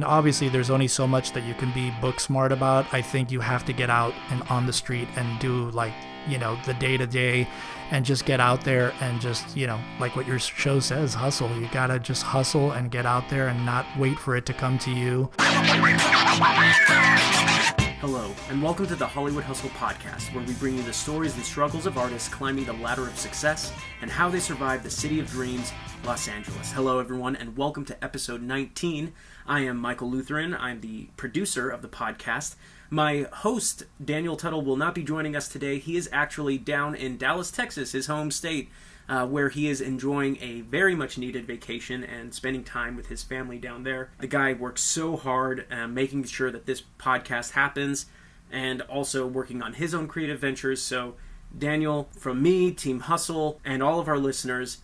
obviously there's only so much that you can be book smart about. I think you have to get out and on the street and do the day-to-day and just get out there and just, like what your show says, hustle. You gotta just hustle and get out there and not wait for it to come to you. Hello, and welcome to the Hollywood Hustle Podcast, where we bring you the stories and struggles of artists climbing the ladder of success and how they survive the city of dreams, Los Angeles. Hello, everyone, and welcome to episode 19. I am Michael Lutheran. I'm the producer of the podcast. My host, Daniel Tuttle, will not be joining us today. He is actually down in Dallas, Texas, his home state, where he is enjoying a very much needed vacation and spending time with his family down there. The guy works so hard making sure that this podcast happens and also working on his own creative ventures. So Daniel, from me, Team Hustle, and all of our listeners,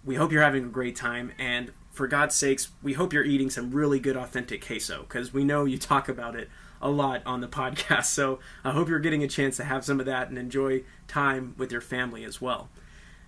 we hope you're having a great time, and for God's sakes, we hope you're eating some really good authentic queso, because we know you talk about it a lot on the podcast. So I hope you're getting a chance to have some of that and enjoy time with your family as well.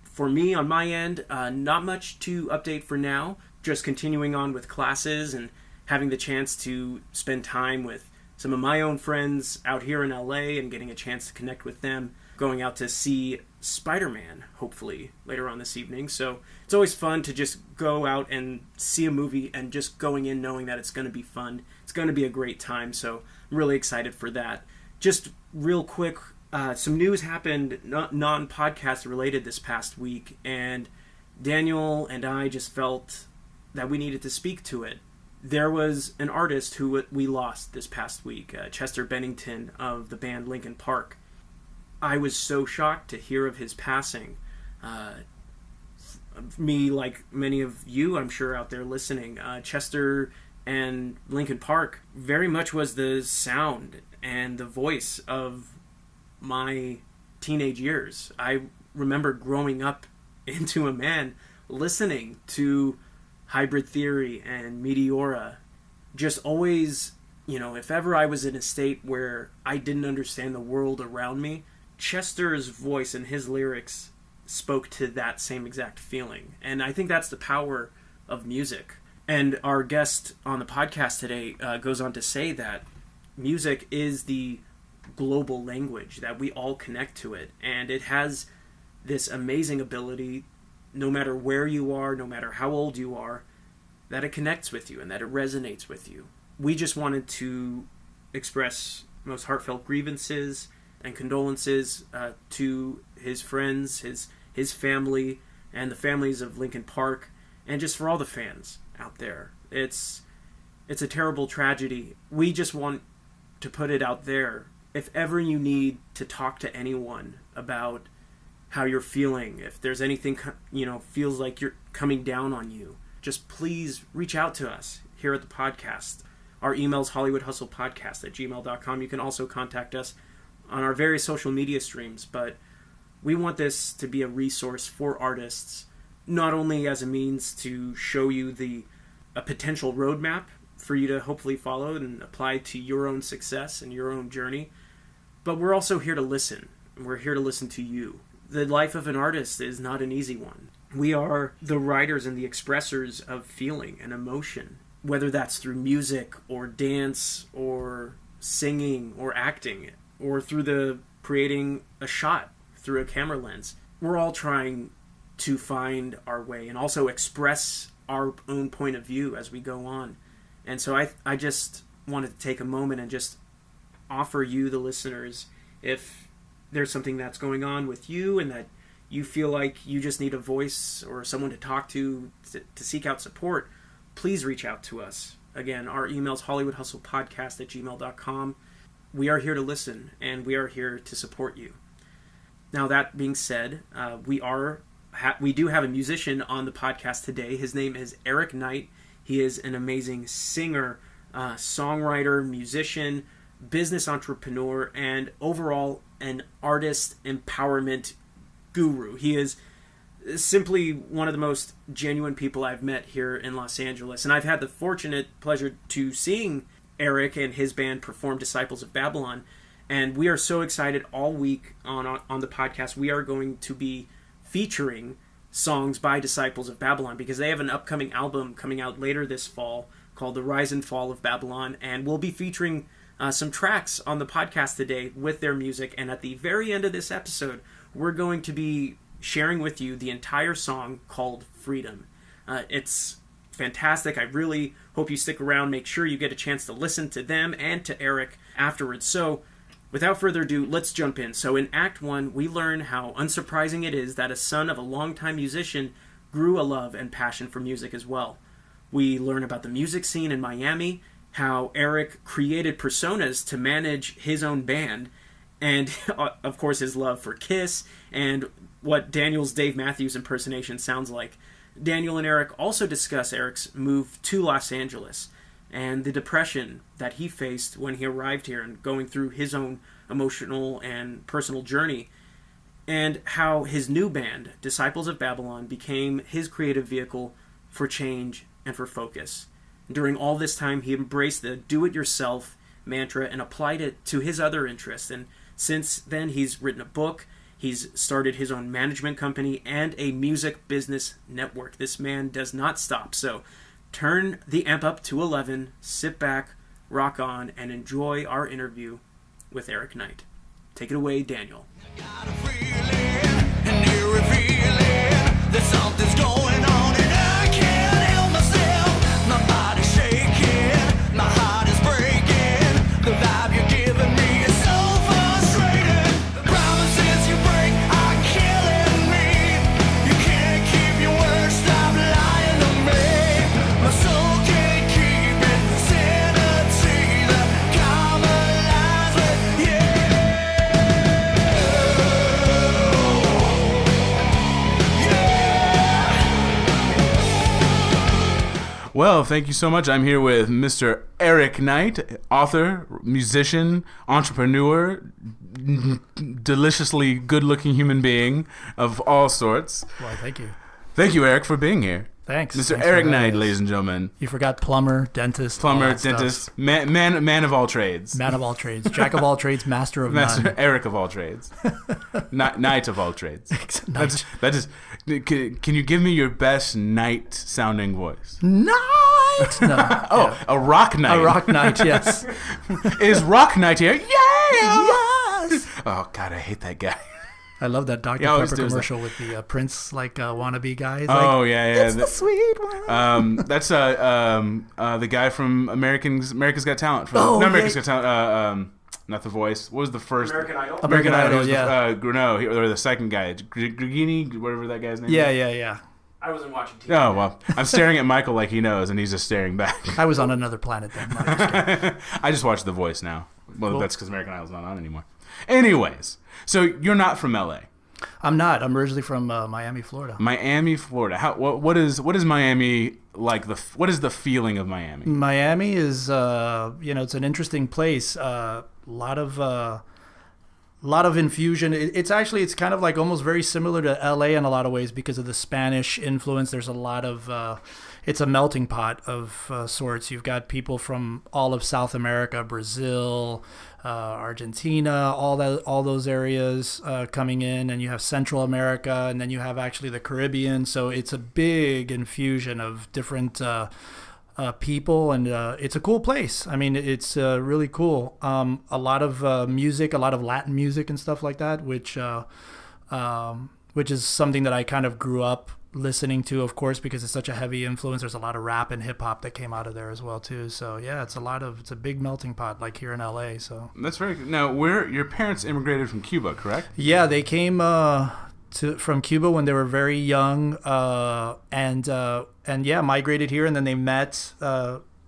For me, on my end, not much to update for now. Just continuing on with classes and having the chance to spend time with some of my own friends out here in LA and getting a chance to connect with them. Going out to see Spider-Man, hopefully, later on this evening. So it's always fun to just go out and see a movie and just going in knowing that it's going to be fun. It's going to be a great time, so I'm really excited for that. Just real quick, some news happened non-podcast related this past week, and Daniel and I just felt that we needed to speak to it. There was an artist who we lost this past week, Chester Bennington of the band Linkin Park. I was so shocked to hear of his passing. Me, like many of you, I'm sure, out there listening, Chester and Linkin Park very much was the sound and the voice of my teenage years. I remember growing up into a man listening to Hybrid Theory and Meteora. Just always, if ever I was in a state where I didn't understand the world around me, Chester's voice and his lyrics spoke to that same exact feeling. And I think that's the power of music. And our guest on the podcast today goes on to say that music is the global language, that we all connect to it. And it has this amazing ability, no matter where you are, no matter how old you are, that it connects with you and that it resonates with you. We just wanted to express most heartfelt grievances and condolences to his friends, his family, and the families of Linkin Park, and just for all the fans out there. It's a terrible tragedy. We just want to put it out there. If ever you need to talk to anyone about how you're feeling, if there's anything feels like you're coming down on you, just please reach out to us here at the podcast. Our email is hollywoodhustlepodcast@gmail.com. You can also contact us on our various social media streams, but we want this to be a resource for artists, not only as a means to show you a potential roadmap for you to hopefully follow and apply to your own success and your own journey, but we're also here to listen. We're here to listen to you. The life of an artist is not an easy one. We are the writers and the expressors of feeling and emotion, whether that's through music or dance or singing or acting, or through the creating a shot through a camera lens. We're all trying to find our way and also express our own point of view as we go on. And so I just wanted to take a moment and just offer you, the listeners, if there's something that's going on with you and that you feel like you just need a voice or someone to talk to seek out support, please reach out to us. Again, our email is hollywoodhustlepodcast@gmail.com. We are here to listen, and we are here to support you. Now, that being said, we do have a musician on the podcast today. His name is Eric Knight. He is an amazing singer, songwriter, musician, business entrepreneur, and overall an artist empowerment guru. He is simply one of the most genuine people I've met here in Los Angeles, and I've had the fortunate pleasure to seeing Eric and his band perform Disciples of Babylon, and we are so excited. All week on the podcast we are going to be featuring songs by Disciples of Babylon, because they have an upcoming album coming out later this fall called The Rise and Fall of Babylon, and we'll be featuring some tracks on the podcast today with their music. And at the very end of this episode, we're going to be sharing with you the entire song called Freedom. It's fantastic. I really hope you stick around. Make sure you get a chance to listen to them and to Eric afterwards. So without further ado, let's jump in. So in Act 1, we learn how unsurprising it is that a son of a longtime musician grew a love and passion for music as well. We learn about the music scene in Miami, how Eric created personas to manage his own band, and of course his love for Kiss, and what Daniel's Dave Matthews impersonation sounds like. Daniel and Eric also discuss Eric's move to Los Angeles and the depression that he faced when he arrived here and going through his own emotional and personal journey, and how his new band, Disciples of Babylon, became his creative vehicle for change and for focus. During all this time, he embraced the do-it-yourself mantra and applied it to his other interests. And since then, he's written a book, he's started his own management company, and a music business network. This man does not stop. So turn the amp up to 11, sit back, rock on, and enjoy our interview with Eric Knight. Take it away, Daniel. I got a feeling, an eerie feeling, that something's going on and I can't help myself. My body's shaking, my heart is breaking. The vibe you're giving me is so frustrating. The promises you break are killing me. You can't keep your words, stop lying to me. My soul can't keep it, sanity that compromise with you. Well, thank you so much. I'm here with Mr. Eric Knight, author, musician, entrepreneur, deliciously good-looking human being of all sorts. Well, thank you. Thank you, Eric, for being here. Thanks. Mr. Thanks Eric for having Knight, us. ladies and gentlemen. You forgot plumber, dentist, all that stuff. Dentist, man of all trades. Man of all trades, jack of all trades, master of Master none. Eric of all trades. Knight of all trades. Knight. That is. Can you give me your best knight sounding voice? Knight! No. Oh, a rock knight. A rock knight, yes. Is Rock Knight here? Yeah. Yes! Oh God, I hate that guy. I love that Dr. Yeah, I always Pepper do is commercial with the Prince wannabe guy. He's Oh like, yeah. it's the sweet one. That's the guy from America's Got Talent. Oh, not America's yeah. Got Talent. Not The Voice. What was the first? American Idol? American Idol, was yeah. or the second guy, Grigini, whatever that guy's name. Yeah. I wasn't watching TV. Oh well, I'm staring at Michael like he knows, and he's just staring back. I was on another planet then. No, I'm just kidding. I just watch The Voice now. Well, Cool. that's because American Idol's not on anymore. Anyways, so you're not from LA. I'm not. I'm originally from Miami, Florida. Miami, Florida. What is Miami like? What is the feeling of Miami? Miami is, it's an interesting place. Lot of infusion. It's kind of like almost very similar to LA in a lot of ways because of the Spanish influence. There's a lot of, it's a melting pot of sorts. You've got people from all of South America, Brazil, Argentina, all those areas coming in, and you have Central America, and then you have actually the Caribbean. So it's a big infusion of different people, and it's a cool place. I mean, it's really cool. A lot of music, a lot of Latin music and stuff like that, which is something that I kind of grew up listening to, of course, because it's such a heavy influence. There's a lot of rap and hip hop that came out of there as well too. So yeah, it's a big melting pot, like here in LA. So That's very good. Now, your parents immigrated from Cuba, correct? yeah, they came from Cuba when they were very young, and yeah, migrated here, and then they met.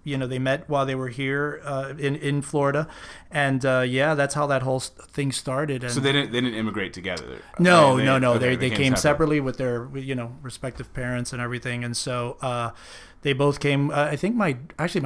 They met while they were here in Florida, and yeah, that's how that whole thing started. And So they didn't immigrate together. no. Okay, They came separately with their respective parents and everything, and so they both came. I think my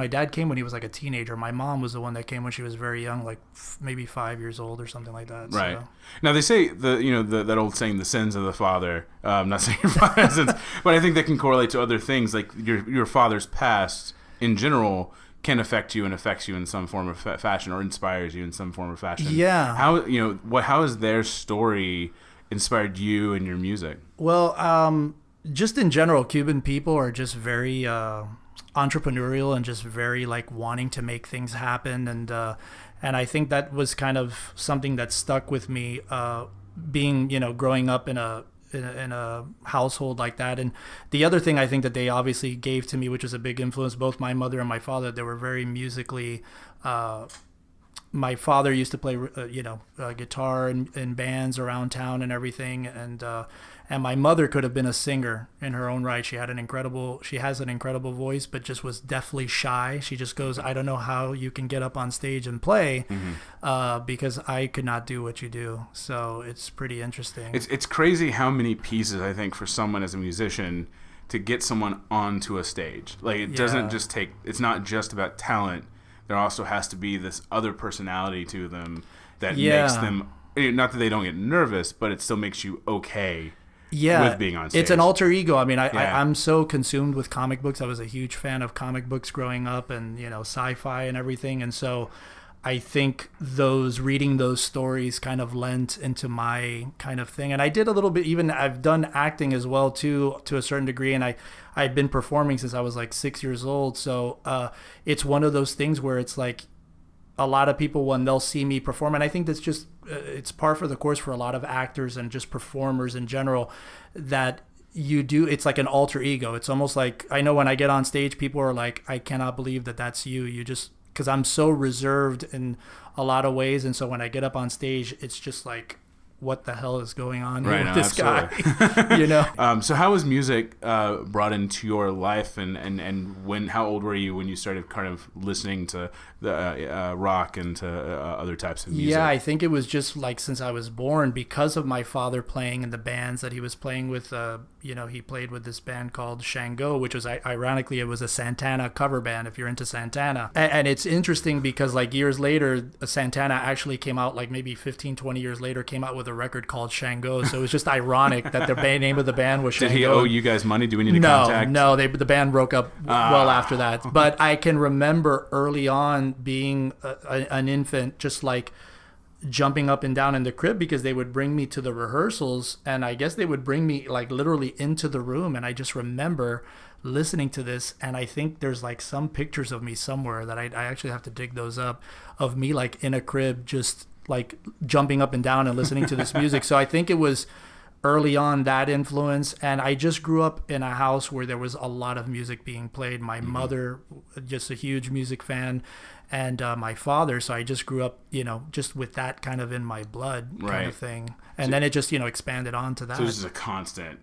dad came when he was like a teenager. My mom was the one that came when she was very young, like maybe 5 years old or something like that. Right. So. Now they say that old saying, the sins of the father. Not saying your father's sins, but I think that can correlate to other things, like your father's past in general can affect you and affects you in some form of fashion, or inspires you in some form of fashion. Yeah. How has their story inspired you and your music? Well, just in general, Cuban people are just very entrepreneurial and just very like wanting to make things happen, and I think that was kind of something that stuck with me, being, you know, growing up in a household like that. And the other thing I think that they obviously gave to me, which was a big influence, both my mother and my father, they were very musically. My father used to play, guitar in bands around town and everything, and my mother could have been a singer in her own right. She has an incredible voice, but just was deathly shy. She just goes, I don't know how you can get up on stage and play, because I could not do what you do. So it's pretty interesting. It's crazy how many pieces, I think, for someone as a musician to get someone onto a stage. Like, it doesn't just take, it's not just about talent. There also has to be this other personality to them that makes them, not that they don't get nervous, but it still makes you okay with being on stage. It's an alter ego. I mean, I'm so consumed with comic books. I was a huge fan of comic books growing up, and, you know, sci-fi and everything. And so I think reading those stories kind of lent into my kind of thing. And I did a little bit, even I've done acting as well too, to a certain degree. And I'd been performing since I was like 6 years old. So it's one of those things where it's like a lot of people, when they'll see me perform, and I think that's just, it's par for the course for a lot of actors and just performers in general, that it's like an alter ego. It's almost like, I know when I get on stage, people are like, I cannot believe that that's you. You just, because I'm so reserved in a lot of ways. And so when I get up on stage, it's just like, what the hell is going on here with this guy? You know? So how was music brought into your life, and how old were you when you started kind of listening to the rock and to other types of music? Yeah, I think it was just like since I was born, because of my father playing in the bands that he was playing with. He played with this band called Shango, which was, ironically, it was a Santana cover band, if you're into Santana. And it's interesting because like years later, Santana actually came out, like maybe 15, 20 years later, came out with a record called Shango. So it was just ironic that the name of the band was Shango. Did he owe you guys money? Do we need to contact? No, the band broke up well after that. But I can remember early on being an infant, just like jumping up and down in the crib, because they would bring me to the rehearsals, and I guess they would bring me like literally into the room, and I just remember listening to this, and I think there's like some pictures of me somewhere that I actually have to dig those up, of me like in a crib just like jumping up and down and listening to this music. So I think it was early on that influence, and I just grew up in a house where there was a lot of music being played. My mother, just a huge music fan, and my father, so I just grew up, just with that kind of in my blood kind of thing. And then it just, expanded on to that. So this is a constant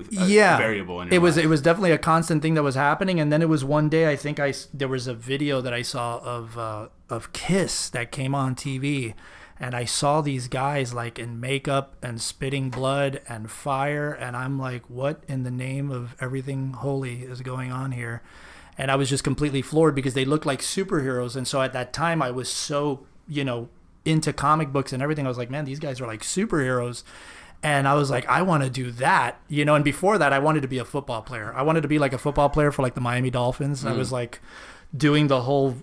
variable in your life. It was definitely a constant thing that was happening. And then it was one day, I think there was a video that I saw of Kiss that came on TV, and I saw these guys like in makeup and spitting blood and fire, and I'm like, what in the name of everything holy is going on here? And I was just completely floored, because they looked like superheroes. And so at that time I was so, into comic books and everything. I was like, man, these guys are like superheroes. And I was like, I want to do that, and before that I wanted to be a football player. I wanted to be like a football player for like the Miami Dolphins. I was like doing the whole,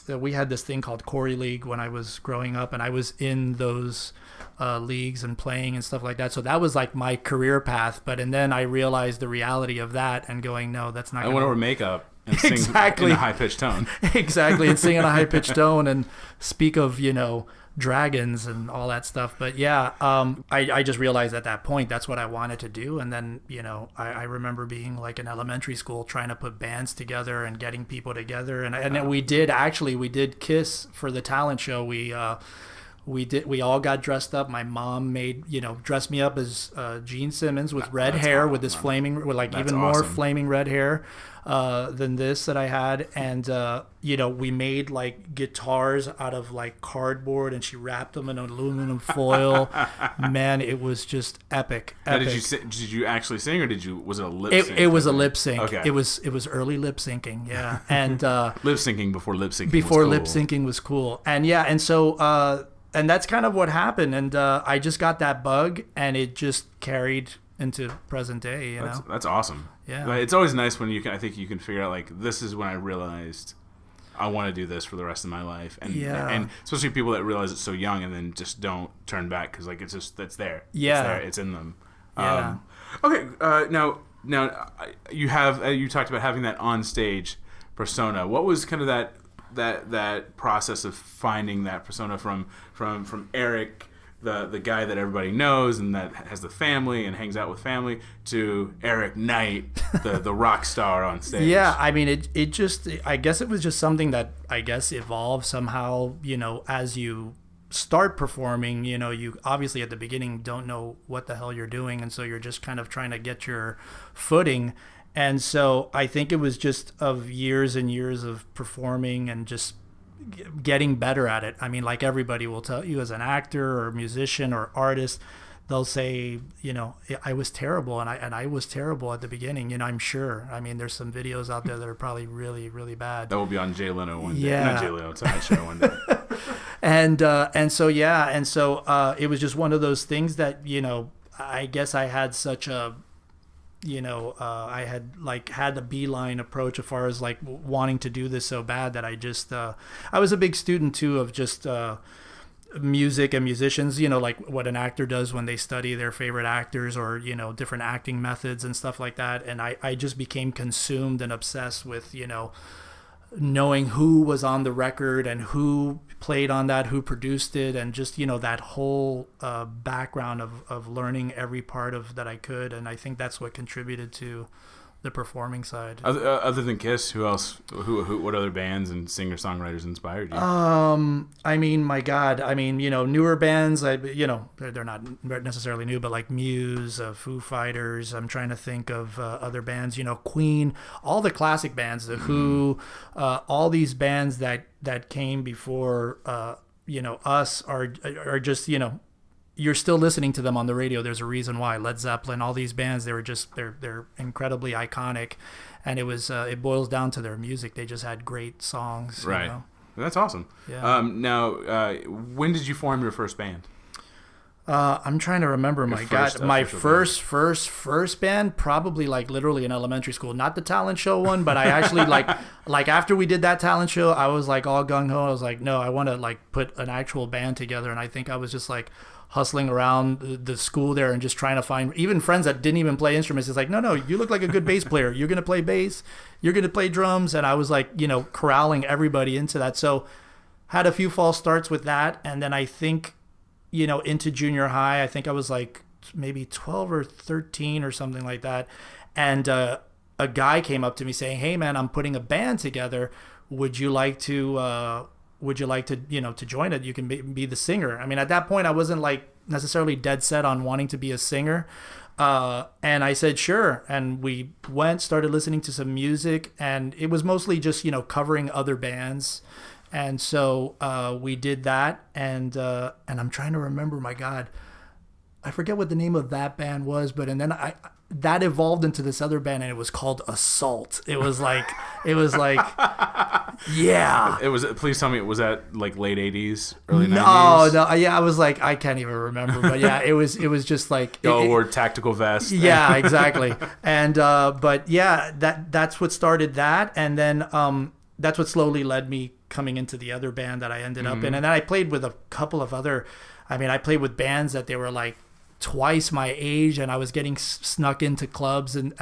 we had this thing called Corey League when I was growing up, and I was in those leagues and playing and stuff like that. So that was like my career path. And then I realized the reality of that and going, no, that's not. I want to wear makeup and sing in a high pitched tone. Exactly, and sing in a high pitched tone and speak of dragons and all that stuff. But yeah, I just realized at that point that's what I wanted to do. And then I remember being like in elementary school trying to put bands together and getting people together, and then we did Kiss for the talent show. We all got dressed up. My mom dressed me up as Gene Simmons with red hair, with this flaming, with like even more flaming red hair than this that I had. And, we made like guitars out of like cardboard, and she wrapped them in aluminum foil. Man, it was just epic. Now, did you actually sing, or was it a lip sync? It was a lip sync. Okay. It was early lip syncing. Yeah. And, lip syncing before lip syncing. Lip syncing was cool. And yeah. And so, and that's kind of what happened. And I just got that bug, and it just carried into present day. That's awesome. Yeah, but it's always nice when I think you can figure out like, this is when I realized I want to do this for the rest of my life. And and especially people that realize it so young and then just don't turn back, because like it's there. Yeah, it's in them. Yeah. Okay. Now now you talked about having that on stage persona. What was kind of that process of finding that persona from Eric, the guy that everybody knows and that has the family and hangs out with family, to Eric Knight, the rock star on stage? Yeah, I mean, it just, I guess it was just something that I guess evolved somehow, as you start performing, you obviously at the beginning don't know what the hell you're doing, and so you're just kind of trying to get your footing. And so I think it was just of years and years of performing and just getting better at it. I mean, like everybody will tell you, as an actor or musician or artist, they'll say, I was terrible, and I was terrible at the beginning. I'm sure. I mean, there's some videos out there that are probably really, really bad. That will be on Jay Leno one day. Yeah. Not Jay Leno, Tonight Show one day. and so it was just one of those things that I guess I had such a I had a beeline approach as far as like wanting to do this so bad that I just I was a big student too of just music and musicians, like what an actor does when they study their favorite actors or different acting methods and stuff like that. And I just became consumed and obsessed with knowing who was on the record and who played on that, who produced it, and just that whole background of learning every part of that I could. And I think that's what contributed to the performing side. Other than Kiss, who else? What other bands and singer-songwriters inspired you? I mean, my God. I mean, newer bands. They're not necessarily new, but like Muse, Foo Fighters. I'm trying to think of other bands. Queen, all the classic bands, The Who, all these bands that came before. Us are just you're still listening to them on the radio. There's a reason why. Led Zeppelin, all these bands, they're incredibly iconic, and it boils down to their music. They just had great songs. Right. That's awesome. Yeah. Now, when did you form your first band? I'm trying to remember. My first band, probably like literally in elementary school. Not the talent show one, but I actually like after we did that talent show, I was like all gung ho. I was like, no, I want to like put an actual band together, and I think I was just like hustling around the school there and just trying to find even friends that didn't even play instruments. It's like, no, you look like a good bass player. You're going to play bass. You're going to play drums. And I was like, corralling everybody into that. So had a few false starts with that. And then I think, into junior high, I think I was like maybe 12 or 13 or something like that. And a guy came up to me saying, hey man, I'm putting a band together. Would you like to to join it? You can be the singer. I mean, at that point I wasn't like necessarily dead set on wanting to be a singer. And I said, sure. And we started listening to some music, and it was mostly just, covering other bands. And so, we did that. And I'm trying to remember, my God, I forget what the name of that band was, and then that evolved into this other band, and it was called Assault. It was like, yeah. It was. Please tell me, was that like late '80s, early '90s? No. Yeah, I was like, I can't even remember, but yeah, it was just like. Or tactical vest. Yeah, exactly. And but yeah, that's what started that, and then that's what slowly led me coming into the other band that I ended up in, and then I played with a couple of other. I mean, I played with bands that they were like twice my age, and I was getting snuck into clubs and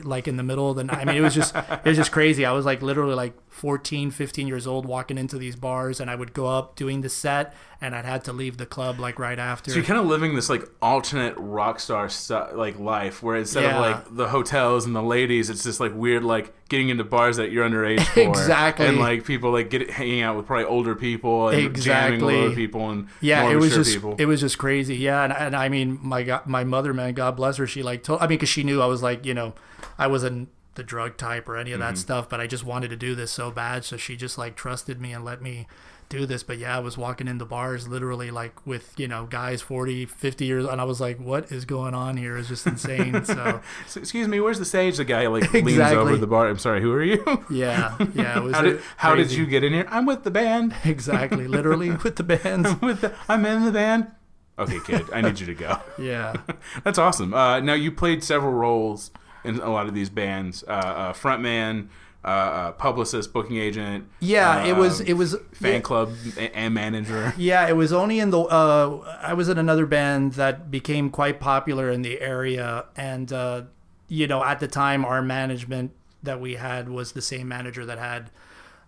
like in the middle of the night. I mean, it was just crazy. I was like literally like 14, 15 years old walking into these bars, and I would go up doing the set, and I'd had to leave the club like right after. So you're kind of living this like alternate rock star like life, where instead of like the hotels and the ladies, it's just like weird like getting into bars that you're underage for. Exactly. And like people like hanging out with probably older people and jamming with older people and more mature people. It was just crazy. Yeah, and I mean my mother, man, God bless her, she like told, I mean, because she knew I was like, I wasn't the drug type or any of that stuff, but I just wanted to do this so bad, so she just like trusted me and let me do this. But yeah, I was walking into bars literally like with guys 40, 50 years, and I was like, what is going on here? It's just insane. So excuse me, where's the stage? The guy like leans over the bar. I'm sorry, who are you? Yeah it was how did you get in here? I'm with the band. Exactly, literally with the band. I'm in the band. Okay, kid, I need you to go. Yeah. That's awesome. Now, you played several roles in a lot of these bands. Frontman, publicist, booking agent. Yeah, it was fan club and manager. Yeah, it was only in the I was in another band that became quite popular in the area, and at the time, our management that we had was the same manager that had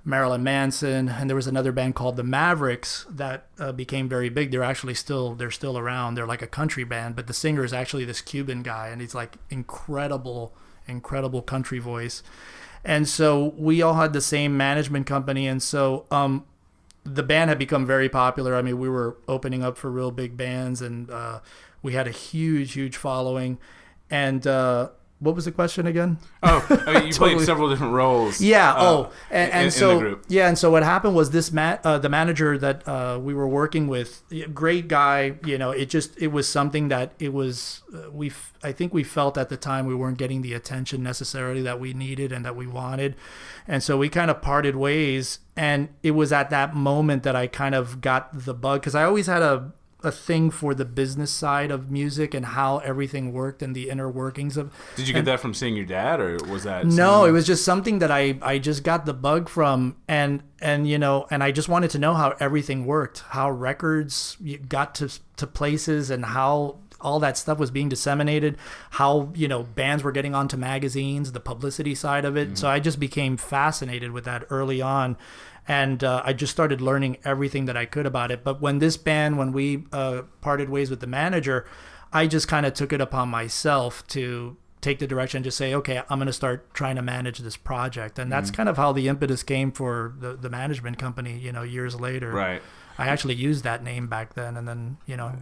Marilyn Manson, and there was another band called the Mavericks that became very big. They're still around. They're like a country band, but the singer is actually this Cuban guy, and he's like incredible country voice. And so we all had the same management company, and so the band had become very popular. I mean, we were opening up for real big bands, and we had a huge following. And what was the question again? Oh, I mean, you played several different roles. Yeah. in So the group. yeah, and so what happened was this the manager that we were working with, great guy. It was something that it was I think we felt at the time we weren't getting the attention necessarily that we needed and that we wanted, and so we kind of parted ways. And it was at that moment that I kind of got the bug, because I always had a thing for the business side of music and how everything worked and the inner workings of. Did you get that from seeing your dad, or was that? No, it was just something that I just got the bug from, and I just wanted to know how everything worked, how records got to places, and how all that stuff was being disseminated, how bands were getting onto magazines, the publicity side of it. Mm-hmm. So I just became fascinated with that early on. And I just started learning everything that I could about it. But when we parted ways with the manager, I just kind of took it upon myself to take the direction and just say, okay, I'm going to start trying to manage this project. And that's kind of how the impetus came for the management company, years later. Right. I actually used that name back then, and then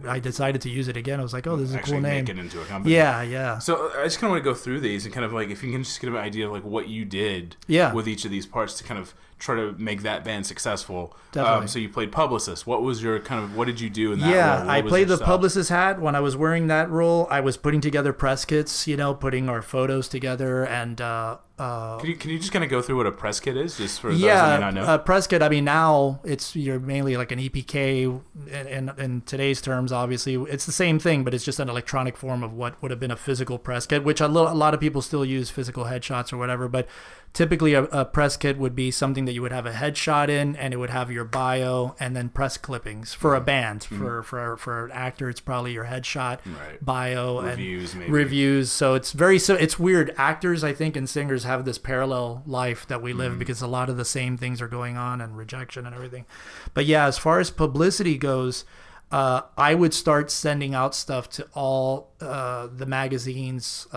I decided to use it again. I was like, oh, this is a cool name. Make it into a company. Yeah. So I just kind of want to go through these and kind of like, if you can just get an idea of like what you did with each of these parts to kind of try to make that band successful. Definitely. So you played publicist. What was your what did you do in that role? Yeah, I played the publicist hat. When I was wearing that role, I was putting together press kits, putting our photos together, and can you just kind of go through what a press kit is, just for those that may not know? A press kit. I mean, now you're mainly like an EPK in today's terms. Obviously, it's the same thing, but it's just an electronic form of what would have been a physical press kit, which a lot of people still use physical headshots or whatever. But typically, a press kit would be something that you would have a headshot in, and it would have your bio and then press clippings for a band. Mm-hmm. For an actor, it's probably your headshot, bio, reviews, and maybe. reviews. So it's weird. Actors, I think, and singers have this parallel life that we live, because a lot of the same things are going on, and rejection and everything. But yeah, as far as publicity goes, I would start sending out stuff to all the magazines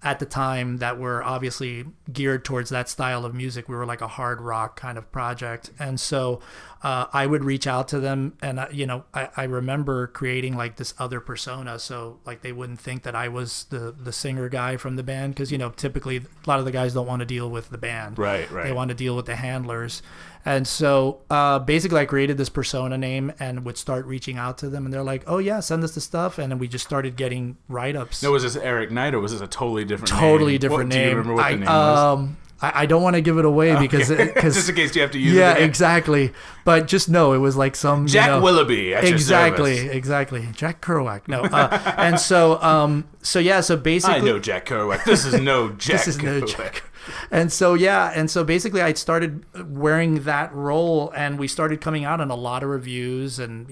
at the time that were obviously geared towards that style of music. We were like a hard rock kind of project. And so I would reach out to them, and I remember creating like this other persona, so like they wouldn't think that I was the singer guy from the band, because typically a lot of the guys don't want to deal with the band. Right. They want to deal with the handlers. And so basically I created this persona name and would start reaching out to them, and they're like, oh yeah, send us the stuff. And then we just started getting write-ups. No, was this Eric Knight, or was this a totally different name? Totally different name. Do you remember what the name was? I don't want to give it away because just in case you have to use it. Yeah, exactly. But just know it was like some Jack Willoughby at your service. Exactly. Jack Kerouac. No. And so basically I know Jack Kerouac. This is no Jack Kerouac. And so basically I started wearing that role, and we started coming out on a lot of reviews, and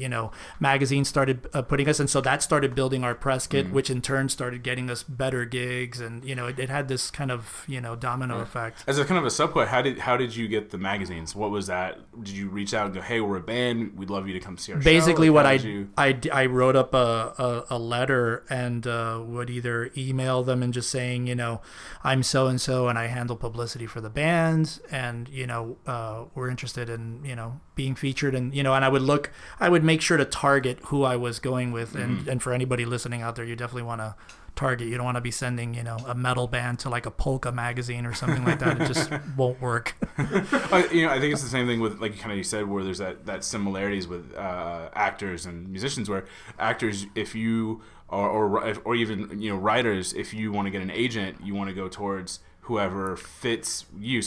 magazines started putting us, and so that started building our press kit, which in turn started getting us better gigs, and it had this kind of domino effect. As a kind of a subquest, how did you get the magazines? What was that? Did you reach out and go, hey, we're a band, we'd love you to come see our show? Basically, what I wrote up a letter and would either email them and just saying, I'm so and so, and I handle publicity for the band, and we're interested in being featured, and and I would make sure to target who I was going with, and for anybody listening out there, you definitely want to target. You don't want to be sending a metal band to like a polka magazine or something like that. It just won't work. I think it's the same thing with, like you said, where there's that similarities with actors and musicians, where actors, if you or even writers, if you want to get an agent, you want to go towards whoever fits you,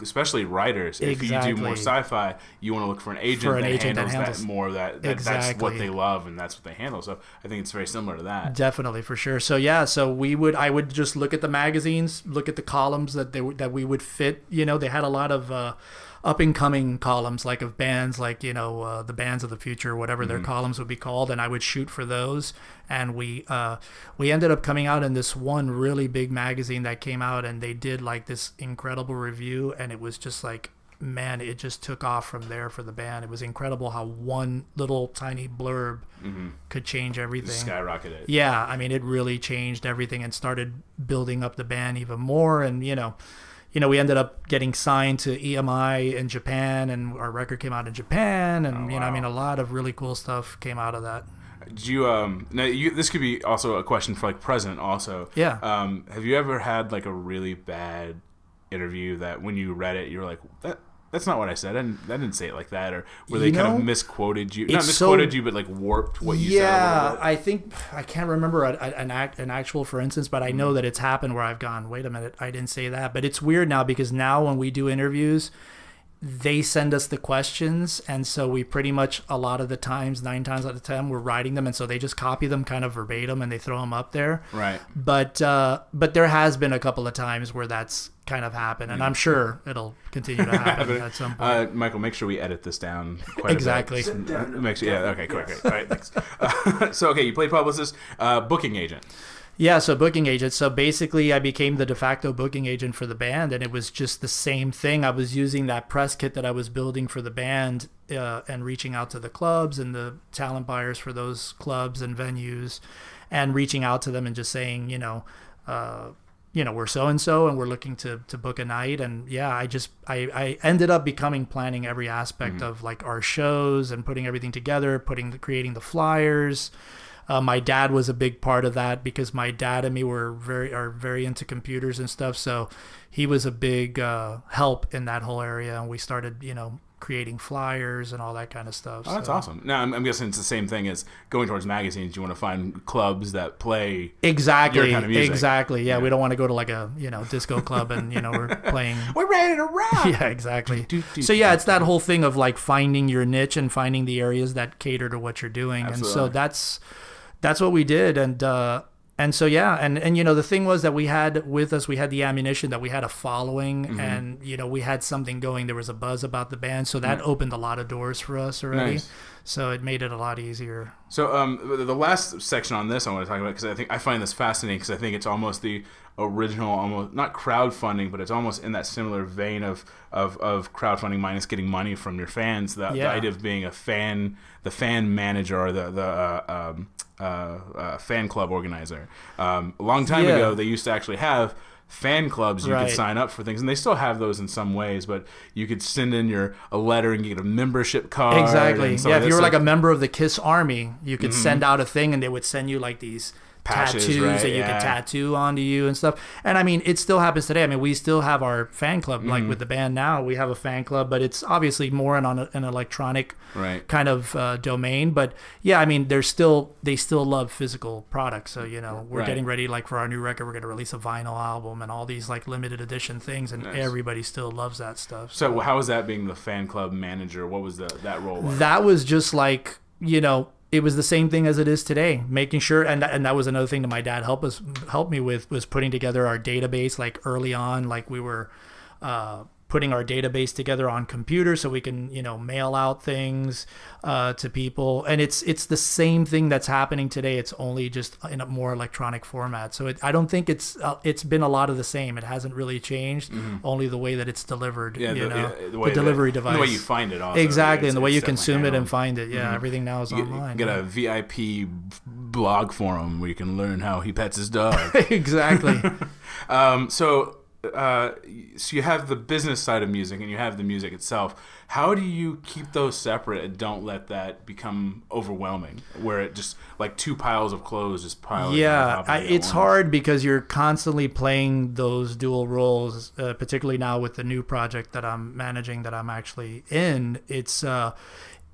especially writers. Exactly. If you do more sci-fi, you want to look for an agent that handles that more. Exactly. That's what they love, and that's what they handle. So I think it's very similar to that. Definitely, for sure. So yeah, I would just look at the magazines, look at the columns that we would fit. They had a lot of up and coming columns, like of bands, like the bands of the future, whatever their columns would be called, and I would shoot for those. And we ended up coming out in this one really big magazine that came out, and they did like this incredible review, and it was just like, man, it just took off from there for the band. It was incredible how one little tiny blurb could change everything. Skyrocketed. Yeah, I mean, it really changed everything and started building up the band even more. And we ended up getting signed to EMI in Japan, and our record came out in Japan, and I mean, a lot of really cool stuff came out of that. Did you this could be also a question for like present also. Yeah. Have you ever had like a really bad interview that when you read it you were like, that's not what I said. I didn't say it like that. Or were they kind of misquoted you? Not misquoted you, but like warped what you said. Yeah, I think I can't remember an actual for instance, but I know that it's happened where I've gone, wait a minute, I didn't say that. But it's weird now because now when we do interviews, they send us the questions, and so we pretty much a lot of the times, 9 times out of 10, we're writing them, and so they just copy them kind of verbatim and they throw them up there. Right. But there has been a couple of times where that's kind of happened, and I'm sure it'll continue to happen at some point. Michael, make sure we edit this down quite exactly. a bit. Make sure, yeah, okay, great. All right, thanks. So, okay, you play publicist, booking agent. Yeah, so booking agent. So basically, I became the de facto booking agent for the band, and it was just the same thing. I was using that press kit that I was building for the band and reaching out to the clubs and the talent buyers for those clubs and venues, and reaching out to them and just saying, we're so-and-so and we're looking to book a night. And yeah, I ended up planning every aspect of like our shows and putting everything together, creating the flyers. My dad was a big part of that because my dad and me are very into computers and stuff. So he was a big help in that whole area. And we started, creating flyers and all that kind of stuff. Oh, that's awesome. Now, I'm guessing it's the same thing as going towards magazines. You want to find clubs that play exactly, your kind of music. Exactly. Yeah, we don't want to go to like a disco club and we're playing. We're ready to rock. Yeah, exactly. So yeah, it's that whole thing of like finding your niche and finding the areas that cater to what you're doing. Absolutely. And so that's what we did. And so, yeah, and the thing was that we had with us, we had the ammunition that we had a following, and, we had something going. There was a buzz about the band, so that opened a lot of doors for us already. Nice. So it made it a lot easier. So the last section on this I want to talk about, because I find this fascinating, because I think it's almost the original, almost not crowdfunding, but it's almost in that similar vein of crowdfunding minus getting money from your fans. The idea of being the fan manager or the fan club organizer. A long time ago, they used to actually have fan clubs you could sign up for things, and they still have those in some ways, but you could send in a letter and get a membership card. Exactly. Yeah, if you were like a member of the KISS Army, you could send out a thing, and they would send you like these patches, tattoos that you could tattoo onto you and stuff. And I mean, it still happens today. I mean, we still have our fan club, like with the band now, we have a fan club, but it's obviously more on an electronic kind of domain. But yeah, I mean, they still love physical products. So, we're getting ready, like for our new record, we're going to release a vinyl album and all these like limited edition things, and everybody still loves that stuff. So how was that being the fan club manager? What was that role like? That was just like, it was the same thing as it is today, making sure, and that was another thing that my dad helped me with, was putting together our database. Like early on, like we were putting our database together on computers so we can mail out things to people, and it's the same thing that's happening today. It's only just in a more electronic format. So I don't think it's been a lot of the same. It hasn't really changed. Only the way that it's delivered. The delivery device, and the way you find it also. Exactly, and the way you consume it and find it. Yeah, everything now is online. You get a VIP blog forum where you can learn how he pets his dog. Exactly. So you have the business side of music and you have the music itself. How do you keep those separate and don't let that become overwhelming, where it just like two piles of clothes just pile? Yeah, it's hard because you're constantly playing those dual roles, particularly now with the new project that I'm managing, that I'm actually in. It's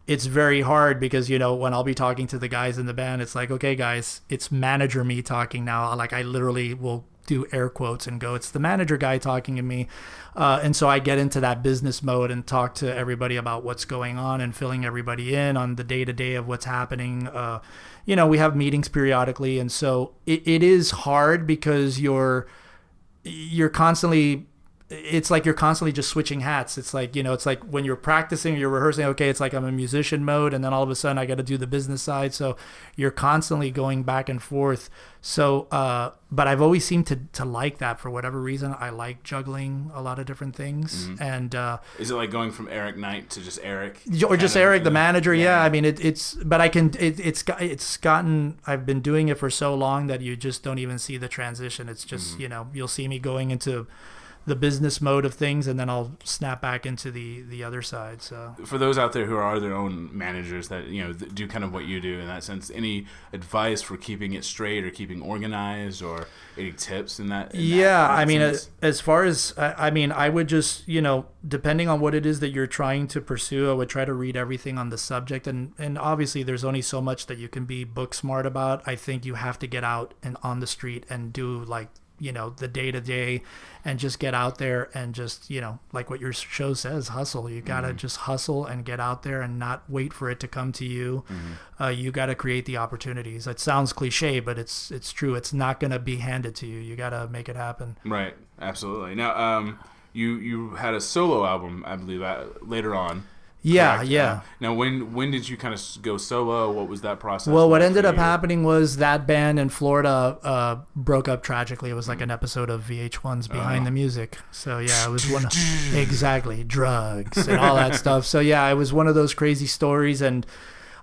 very hard because, when I'll be talking to the guys in the band, it's like, okay, guys, it's manager me talking now. Like I literally will do air quotes and go, it's the manager guy talking to me. And so I get into that business mode and talk to everybody about what's going on and filling everybody in on the day-to-day of what's happening. We have meetings periodically. And so it is hard because you're constantly it's like you're constantly just switching hats. It's like, it's like when you're practicing, you're rehearsing, okay, it's like I'm in musician mode, and then all of a sudden I got to do the business side. So you're constantly going back and forth. So, but I've always seemed to like that for whatever reason. I like juggling a lot of different things. Mm-hmm. And is it like going from Eric Knight to just Eric? Or just Eric, the manager? Yeah. I mean, but it's gotten, I've been doing it for so long that you just don't even see the transition. It's just, you'll see me going into the business mode of things, and then I'll snap back into the other side. So for those out there who are their own managers that do kind of what you do in that sense, any advice for keeping it straight or keeping organized, or any tips in that? I mean, as far as I would just depending on what it is that you're trying to pursue, I would try to read everything on the subject, and obviously there's only so much that you can be book smart about. I think you have to get out and on the street and do like the day-to-day, and just get out there and just like what your show says, hustle. You gotta just hustle and get out there and not wait for it to come to you. You gotta create the opportunities. It sounds cliche, but it's true. It's not gonna be handed to you. You gotta make it happen. Right, absolutely. Now you had a solo album, I believe, later on. Yeah, correct? yeah. Now, when did you kind of go solo? What was that process? Well, what like ended for up you? happening was that band in Florida broke up tragically. It was like an episode of VH1's Behind the Music. So yeah, it was exactly drugs and all that stuff. So yeah, it was one of those crazy stories, and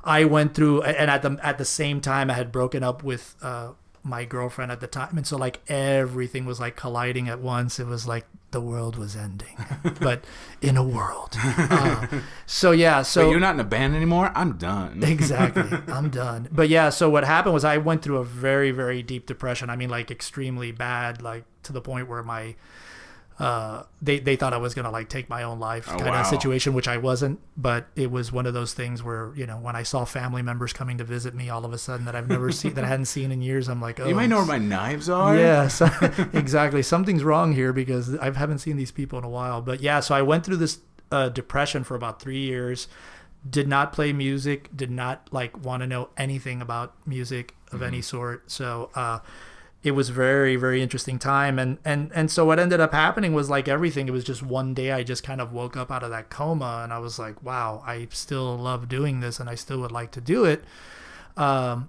I went through, and at the same time, I had broken up with my girlfriend at the time, and so like everything was like colliding at once. It was like the world was ending, but in a world. So yeah, so But you're not in a band anymore. I'm done. Exactly, I'm done. But yeah, so what happened was I went through a very, very deep depression. I mean, like extremely bad, like to the point where my they thought I was gonna like take my own life kind wow. of situation, which I wasn't. But it was one of those things where when I saw family members coming to visit me all of a sudden that I've never seen, that I hadn't seen in years, I'm like, oh, You might know where my knives are. yeah, so, exactly. Something's wrong here because I haven't seen these people in a while. But yeah, so I went through this depression for about 3 years. Did not play music. Did not like want to know anything about music of any sort. So it was very, very interesting time. And so what ended up happening was like everything. It was just one day I just kind of woke up out of that coma, and I was like, wow, I still love doing this, and I still would like to do it. I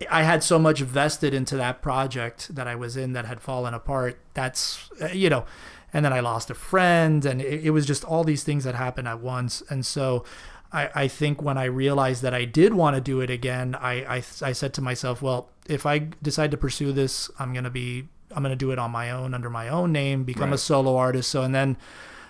had so much vested into that project that I was in that had fallen apart. That's, and then I lost a friend, and it was just all these things that happened at once. And so I think when I realized that I did want to do it again, I said to myself, well, if I decide to pursue this, I'm going to do it on my own, under my own name, become Right. a solo artist. So, and then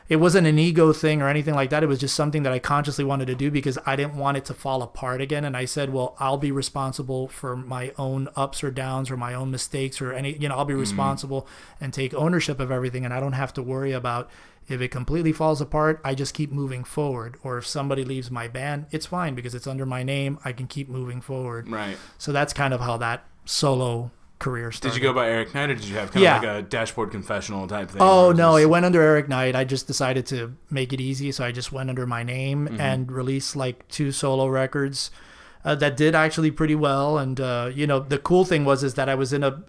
it wasn't an ego thing or anything like that. It was just something that I consciously wanted to do because I didn't want it to fall apart again. And I said, well, I'll be responsible for my own ups or downs or my own mistakes or any, I'll be responsible and take ownership of everything. And I don't have to worry about if it completely falls apart. I just keep moving forward. Or if somebody leaves my band, it's fine because it's under my name. I can keep moving forward. Right. So that's kind of how that solo career started. Did you go by Eric Knight, or did you have kind of like a dashboard confessional type thing? Oh, no, versus- it went under Eric Knight. I just decided to make it easy, so I just went under my name and released like 2 solo records that did actually pretty well. And the cool thing is that I was in a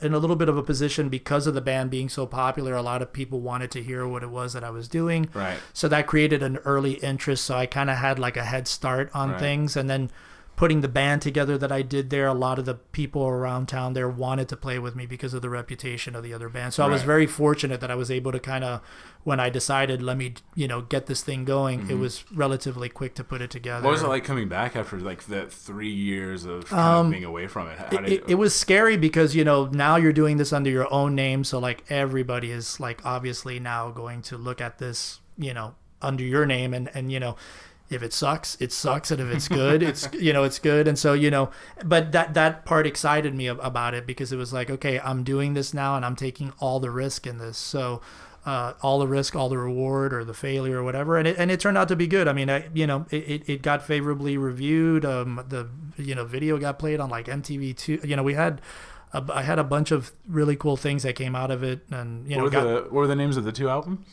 little bit of a position because of the band being so popular. A lot of people wanted to hear what it was that I was doing. Right. So that created an early interest. So I kind of had like a head start on Right. things. And then putting the band together that I did there, a lot of the people around town there wanted to play with me because of the reputation of the other band. So I was Right. very fortunate that I was able to kind of, when I decided, let me, get this thing going, it was relatively quick to put it together. What was it like coming back after like that 3 years of kind of being away from it? How did It was scary because, now you're doing this under your own name. So like everybody is like obviously now going to look at this, under your name and if it sucks, it sucks. And if it's good, it's good. And so, but that part excited me about it because it was like, okay, I'm doing this now and I'm taking all the risk in this. So all the risk, all the reward or the failure or whatever. And it turned out to be good. I mean, it got favorably reviewed. The video got played on like MTV2. I had a bunch of really cool things that came out of it. And, what were the names of the 2 albums?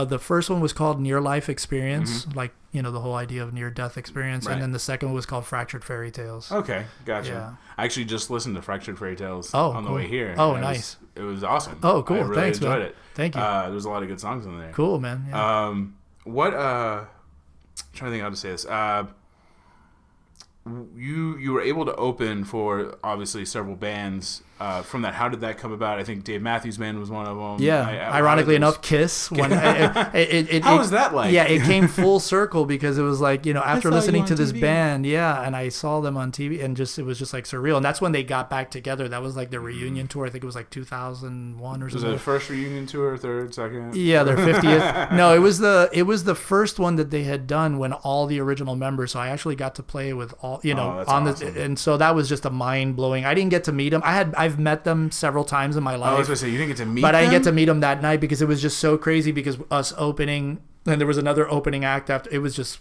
The first one was called Near Life Experience, like, you know, the whole idea of near death experience. Right. And then the second one was called Fractured Fairy Tales. Okay, gotcha. Yeah. I actually just listened to Fractured Fairy Tales Oh, on the cool. way here. Oh, and nice. It was awesome. Oh, cool. I really Thanks, enjoyed man. it. Thank you. There was a lot of good songs in there. Cool, man. Yeah. What I'm trying to think how to say this. You were able to open for obviously several bands from that. How did that come about? I think Dave Matthews Band was one of them. Yeah, ironically enough, Kiss. When How was that like? Yeah, it came full circle because it was like, you know, after saw you listening on to this TV. band, yeah, and I saw them on TV, and just it was just like surreal. And that's when they got back together. That was like their reunion tour. I think it was like 2001 or Was something. it the first reunion tour, third, second? Yeah, their 50th. No, it was the first one that they had done when all the original members. So I actually got to play with all, you know, that's on awesome. the, and so that was just a mind blowing. I didn't get to meet them. I've met them several times in my life. I was going to say, you didn't get to meet But I didn't them? get to meet him that night because it was just so crazy because us opening, and there was another opening act after. It was just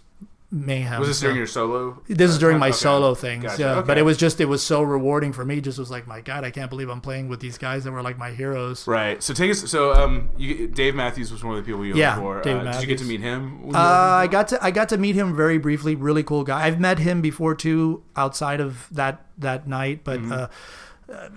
mayhem. Was this So- during your solo? This is during my Okay. solo things, Gotcha. yeah. Okay. But it was so rewarding for me. Just was like, my God, I can't believe I'm playing with these guys that were like my heroes. Right. So take us. So Dave Matthews was one of the people you opened Yeah, for. Dave Did you get to Matthews. meet him? when you I got to meet him very briefly. Really cool guy. I've met him before too, outside of that night. But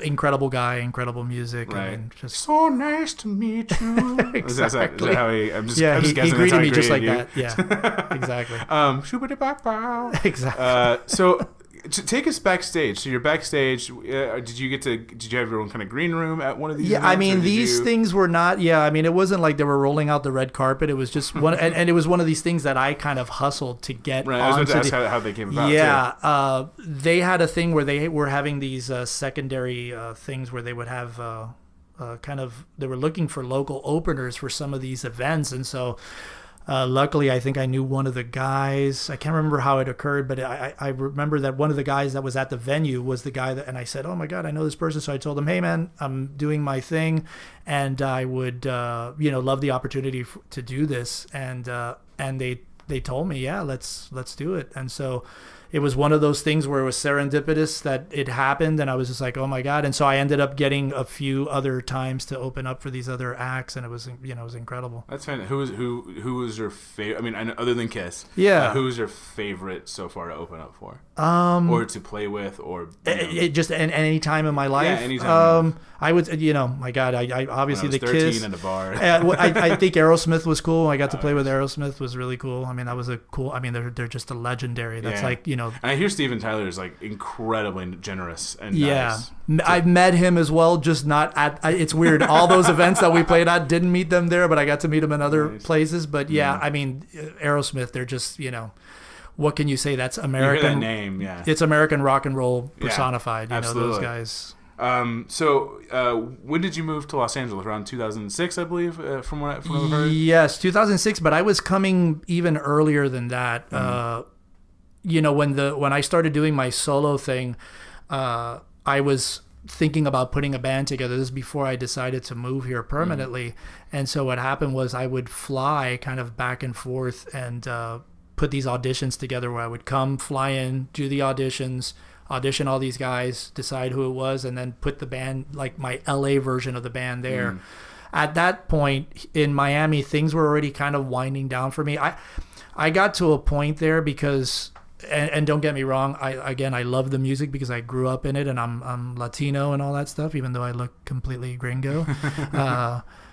incredible guy, incredible music. Right. I mean, just So nice to meet you. Is that how he? I'm just, yeah, I'm just he guessing that's greeted how me just like you. that. Yeah, exactly. Shoobity-bop-bow. Exactly. So take us backstage. So you're backstage. Did you have your own kind of green room at one of these? Yeah, I events, or mean, did these you- things were not. Yeah, I mean, it wasn't like they were rolling out the red carpet. It was just one, and it was one of these things that I kind of hustled to get Right. I was onto about to the. ask how they came about. Yeah, they had a thing where they were having these secondary things where they would have they were looking for local openers for some of these events, and so. Luckily, I think I knew one of the guys. I can't remember how it occurred, but I remember that one of the guys that was at the venue was the guy that, and I said, "Oh my God, I know this person." So I told him, "Hey man, I'm doing my thing, and I would, love the opportunity to do this." And they told me, "Yeah, let's do it." And so it was one of those things where it was serendipitous that it happened, and I was just like, "Oh my God!" And so I ended up getting a few other times to open up for these other acts, and it was incredible. That's fine. Who was your favorite? I mean, I know, other than Kiss. Yeah. Who was your favorite so far to open up for? Or to play with, or It just any time in my life. Yeah, anytime. I would, my God, I obviously when I the was 13 Kiss. in a bar. I think Aerosmith was cool. I got to play with Aerosmith, was really cool. I mean, that was a cool. I mean, they're just a legendary. That's Yeah. like And I hear Steven Tyler is like incredibly generous and yeah. nice. I've met him as well, just not at. It's weird. All those events that we played at, didn't meet them there, but I got to meet him in other Nice. places. But yeah, I mean, Aerosmith, they're just what can you say? That's You hear American. that name, yeah. It's American rock and roll Yeah, personified. Those absolutely. guys. So when did you move to Los Angeles? Around 2006, I believe, from what I've heard. Yes, 2006, but I was coming even earlier than that. When I started doing my solo thing, I was thinking about putting a band together. This is before I decided to move here permanently. And so what happened was I would fly kind of back and forth and put these auditions together where I would come, fly in, do the auditions, audition all these guys, decide who it was, and then put the band, like my LA version of the band there. At that point in Miami, things were already kind of winding down for me. I got to a point there because, and don't get me wrong, I love the music because I grew up in it, and I'm Latino and all that stuff, even though I look completely gringo.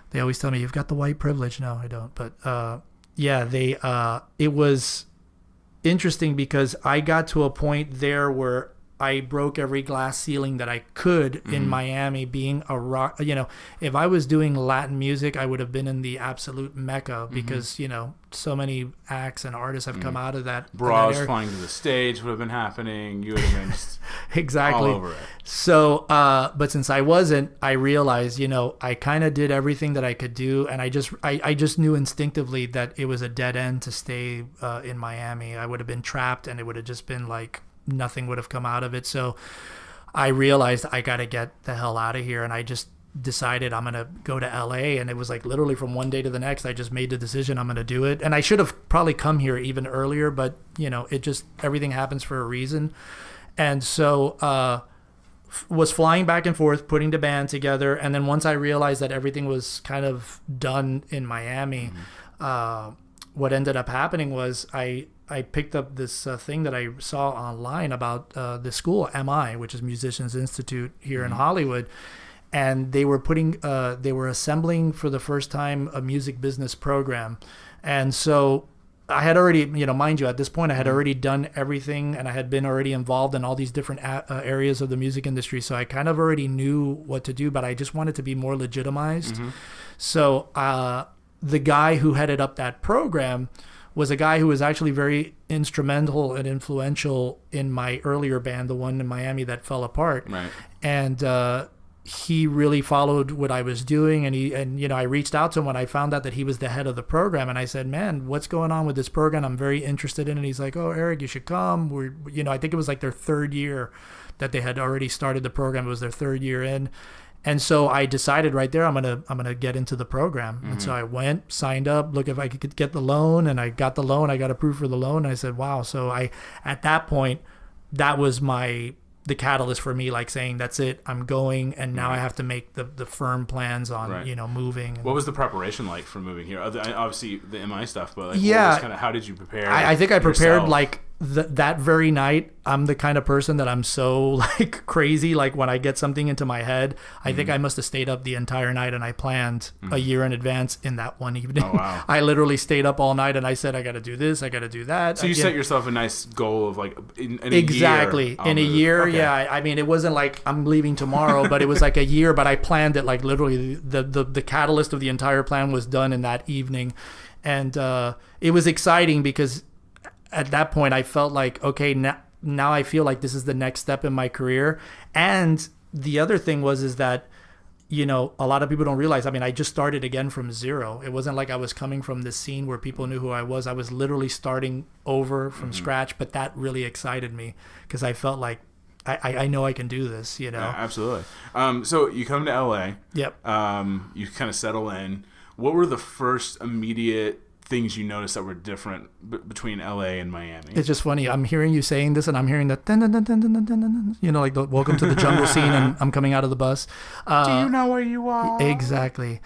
They always tell me, you've got the white privilege. No, I don't. But it was interesting because I got to a point there where I broke every glass ceiling that I could in Miami, being a rock. If I was doing Latin music, I would have been in the absolute mecca because so many acts and artists have come out of that. Bras area. flying to the stage would have been happening. You would have been just Exactly. all over it. So, but since I wasn't, I realized, I kind of did everything that I could do, and I just knew instinctively that it was a dead end to stay in Miami. I would have been trapped, and it would have just been like nothing would have come out of it. So I realized I got to get the hell out of here, and I just decided I'm going to go to LA. And it was like literally from one day to the next, I just made the decision I'm going to do it. And I should have probably come here even earlier, but it just, everything happens for a reason. And so was flying back and forth, putting the band together. And then once I realized that everything was kind of done in Miami, what ended up happening was I picked up this thing that I saw online about the school MI, which is Musicians Institute here in Hollywood, and they were assembling for the first time a music business program, and so I had already, mind you, at this point I had already done everything, and I had been already involved in all these different areas of the music industry, so I kind of already knew what to do, but I just wanted to be more legitimized. So the guy who headed up that program was a guy who was actually very instrumental and influential in my earlier band, the one in Miami that fell apart. Right. And he really followed what I was doing, and I reached out to him when I found out that he was the head of the program, and I said, "Man, what's going on with this program? I'm very interested in it." And he's like, "Oh, Eric, you should come." I think it was like their third year that they had already started the program. It was their third year in. And so I decided right there, I'm gonna get into the program. And so I went, signed up, look if I could get the loan, and I got the loan. I got approved for the loan, and I said, "Wow!" So at that point, that was the catalyst for me, like saying, "That's it, I'm going," and now I have to make the firm plans on moving. What was the preparation like for moving here? Obviously the MI stuff, but how did you prepare? I think I prepared yourself? like that very night. I'm the kind of person that I'm so like crazy. Like when I get something into my head, I think I must have stayed up the entire night, and I planned a year in advance in that one evening. Oh, wow. I literally stayed up all night, and I said, I got to do this, I got to do that. So you set yourself a nice goal of like in a exactly year, in a year. Okay. Yeah. I mean, it wasn't like I'm leaving tomorrow, but it was like a year, but I planned it like literally the catalyst of the entire plan was done in that evening. And it was exciting because at that point I felt like, okay, now I feel like this is the next step in my career. And the other thing is that, a lot of people don't realize, I mean, I just started again from zero. It wasn't like I was coming from this scene where people knew who I was. I was literally starting over from scratch, but that really excited me because I felt like I know I can do this, Yeah, absolutely. So you come to LA. Yep. You kind of settle in. What were the first immediate things you noticed that were different between LA and Miami? It's just funny. I'm hearing you saying this, and I'm hearing the dun, dun, dun, dun, dun, dun, dun, dun, like the Welcome to the Jungle scene, and I'm coming out of the bus. Do you know where you are? Exactly.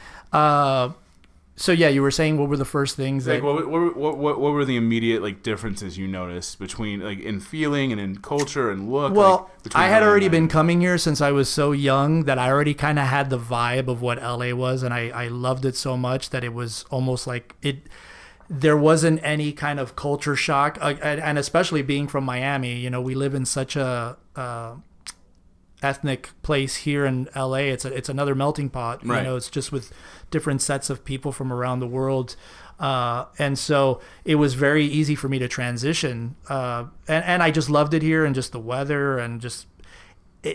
So yeah, you were saying what were the first things like that what were the immediate like differences you noticed between like in feeling and in culture and look? Well, like, between I had LA already and been Miami? coming here since I was so young that I already kind of had the vibe of what LA was, and I loved it so much that it was almost like there wasn't any kind of culture shock, and especially being from Miami, we live in such a ethnic place here in LA. It's another melting pot. Right. It's just with different sets of people from around the world. And so it was very easy for me to transition. And I just loved it here, and just the weather, and just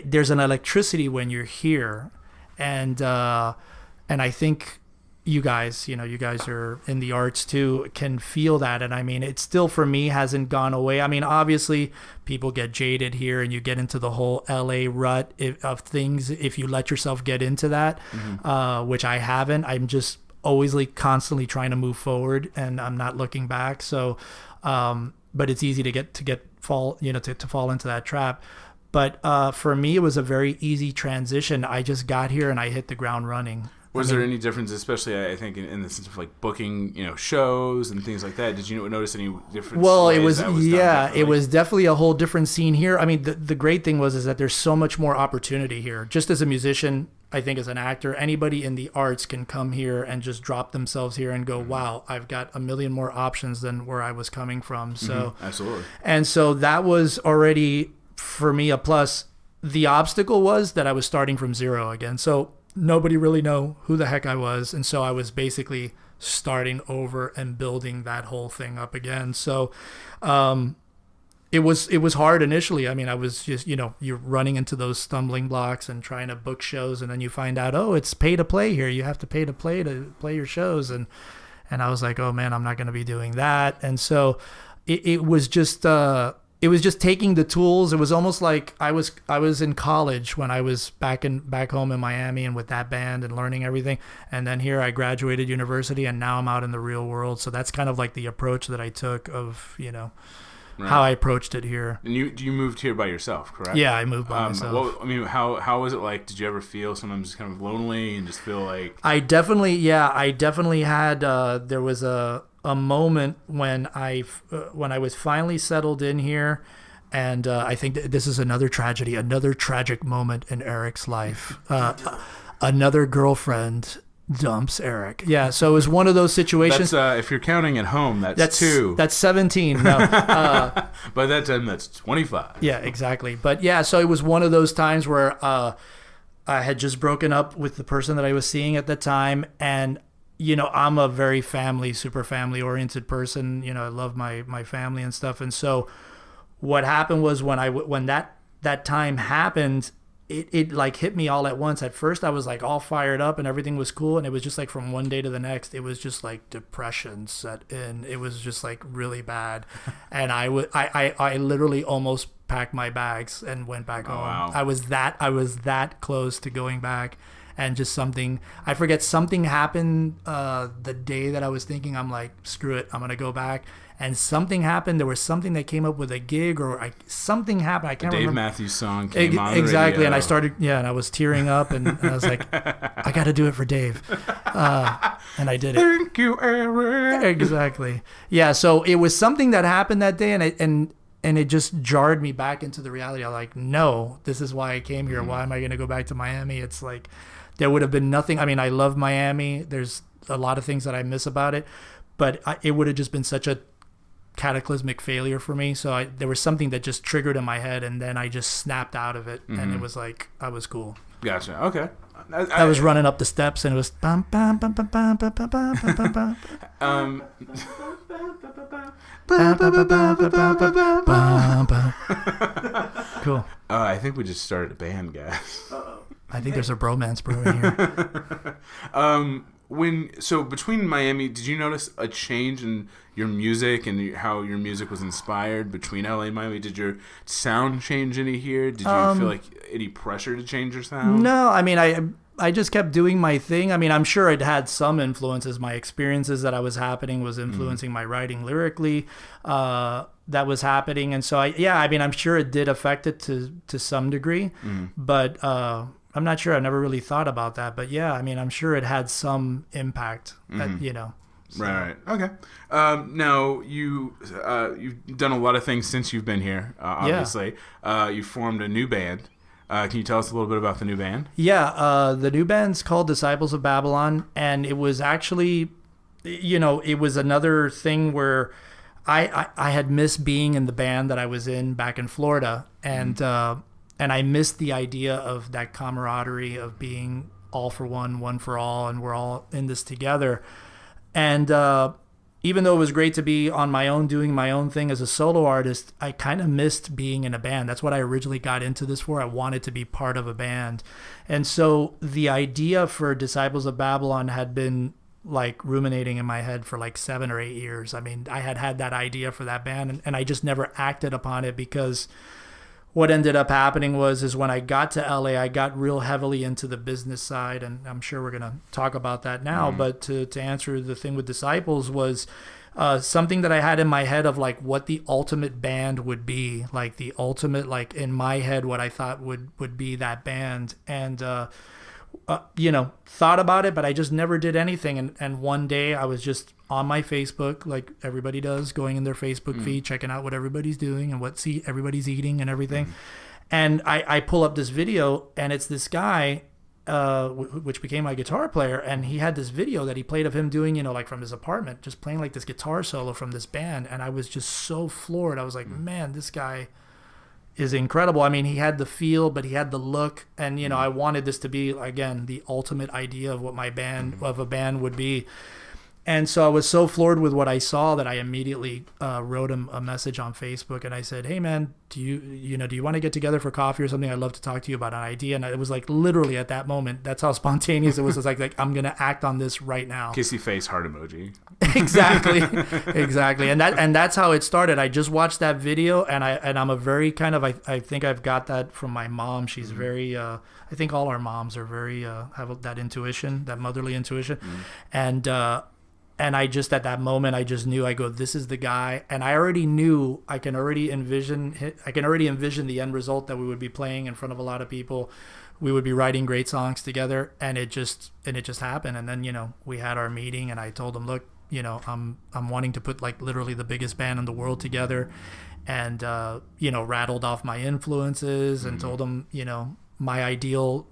there's an electricity when you're here. And I think you guys are in the arts too, can feel that. And I mean, it still for me hasn't gone away. I mean, obviously people get jaded here, and you get into the whole LA rut of things if you let yourself get into that, which I haven't. I'm just always like constantly trying to move forward, and I'm not looking back. So, but it's easy to fall into that trap. But for me, it was a very easy transition. I just got here and I hit the ground running. Was there any difference, especially I think in the sense of like booking, shows and things like that? Did you notice any difference? Well, it was definitely a whole different scene here. I mean, the great thing is that there's so much more opportunity here. Just as a musician, I think as an actor, anybody in the arts can come here and just drop themselves here and go, wow, I've got a million more options than where I was coming from. So absolutely. And so that was already for me a plus. The obstacle was that I was starting from zero again. So nobody really know who the heck I was, and so I was basically starting over and building that whole thing up again. So it was hard initially. I mean, I was just you're running into those stumbling blocks and trying to book shows, and then you find out, oh, it's pay to play here. You have to pay to play your shows, and I was like, oh man, I'm not going to be doing that. And so it was just taking the tools. It was almost like I was in college when I was back home in Miami and with that band and learning everything. And then here I graduated university, and now I'm out in the real world. So that's kind of like the approach that I took of, how I approached it here. And you moved here by yourself, correct? Yeah, I moved by myself. How was it like? Did you ever feel sometimes just kind of lonely and just feel like? I definitely had. There was a moment when I was finally settled in here, and I think that this is another tragedy, another tragic moment in Eric's life. Another girlfriend dumps Eric. Yeah, so it was one of those situations. That's if you're counting at home, that's 2. That's 17. No. By that time, that's 25. Yeah, exactly. But yeah, so it was one of those times where I had just broken up with the person that I was seeing at the time, and I'm a very super family oriented person. I love my family and stuff, and so what happened was when that time happened, it like hit me all at once. At first I was like all fired up and everything was cool, and it was just like from one day to the next it was just like depression set in. It was just like really bad, and I literally almost packed my bags and went back home. Wow. I was that close to going back, and just something happened the day that I was thinking, I'm like, screw it, I'm gonna go back. And something happened. There was something that came up with a gig, or something happened. I can't remember. Dave Matthews song came on exactly, radio. And I started, and I was tearing up, and I was like, I got to do it for Dave, and I did it. Thank you, Eric. Exactly. Yeah. So it was something that happened that day, and it just jarred me back into the reality. I'm like, no, this is why I came here. Why am I going to go back to Miami? It's like there would have been nothing. I mean, I love Miami. There's a lot of things that I miss about it, but it would have just been such a cataclysmic failure for me. So there was something that just triggered in my head, and then I just snapped out of it, and it was like I was cool. Gotcha. Okay. I was running up the steps, and it was bum, bum, bum, bum, bum, bum, bum, bum, bum, Cool. I think we just started a band, guys. I think there's a bromance brewing here. So between Miami, did you notice a change in your music and how your music was inspired between LA and Miami? Did your sound change any here? Did you feel like any pressure to change your sound? No, I mean, I just kept doing my thing. I mean, I'm sure it had some influences. My experiences that I was happening was influencing my writing lyrically. That was happening, and so I'm sure it did affect it to some degree, but I'm not sure. I've never really thought about that, but yeah, I mean, I'm sure it had some impact. So. Right. Okay. Now you've done a lot of things since you've been here. Obviously, you formed a new band. Can you tell us a little bit about the new band? Yeah. The new band's called Disciples of Babylon, and it was actually, it was another thing where I had missed being in the band that I was in back in Florida, and I missed the idea of that camaraderie of being all for one for all, and we're all in this together. And even though it was great to be on my own, doing my own thing as a solo artist, I kind of missed being in a band. That's what I originally got into this for. I wanted to be part of a band. And so the idea for Disciples of Babylon had been like ruminating in my head for like 7 or 8 years. I mean, I had that idea for that band, and I just never acted upon it, because what ended up happening is when I got to LA, I got real heavily into the business side, and I'm sure we're going to talk about that now. But to answer the thing with Disciples was something that I had in my head of like what the ultimate band would be, like the ultimate, like in my head, what I thought would be that band. And, thought about it, but I just never did anything. And one day I was just on my Facebook, like everybody does, going in their Facebook feed, checking out what everybody's doing and what everybody's eating and everything. And I pull up this video, and it's this guy, which became my guitar player. And he had this video that he played of him doing, like from his apartment, just playing like this guitar solo from this band. And I was just so floored. I was like, man, this guy is incredible. I mean, he had the feel, but he had the look, and I wanted this to be, again, the ultimate idea of what my band of a band would be. And so I was so floored with what I saw that I immediately wrote him a message on Facebook, and I said, "Hey man, do you want to get together for coffee or something? I'd love to talk to you about an idea." And it was like literally at that moment, that's how spontaneous it was. It's like I'm gonna act on this right now. Kissy face heart emoji. Exactly. And that's how it started. I just watched that video, and I'm a very kind of I think I've got that from my mom. She's very I think all our moms are very have that intuition, that motherly intuition, and And I just, at that moment, I just knew, I go, this is the guy. And I already knew, I can already envision the end result, that we would be playing in front of a lot of people. We would be writing great songs together, and it just happened. And then, we had our meeting, and I told him, look, I'm wanting to put like literally the biggest band in the world together, and, rattled off my influences and told him, my ideal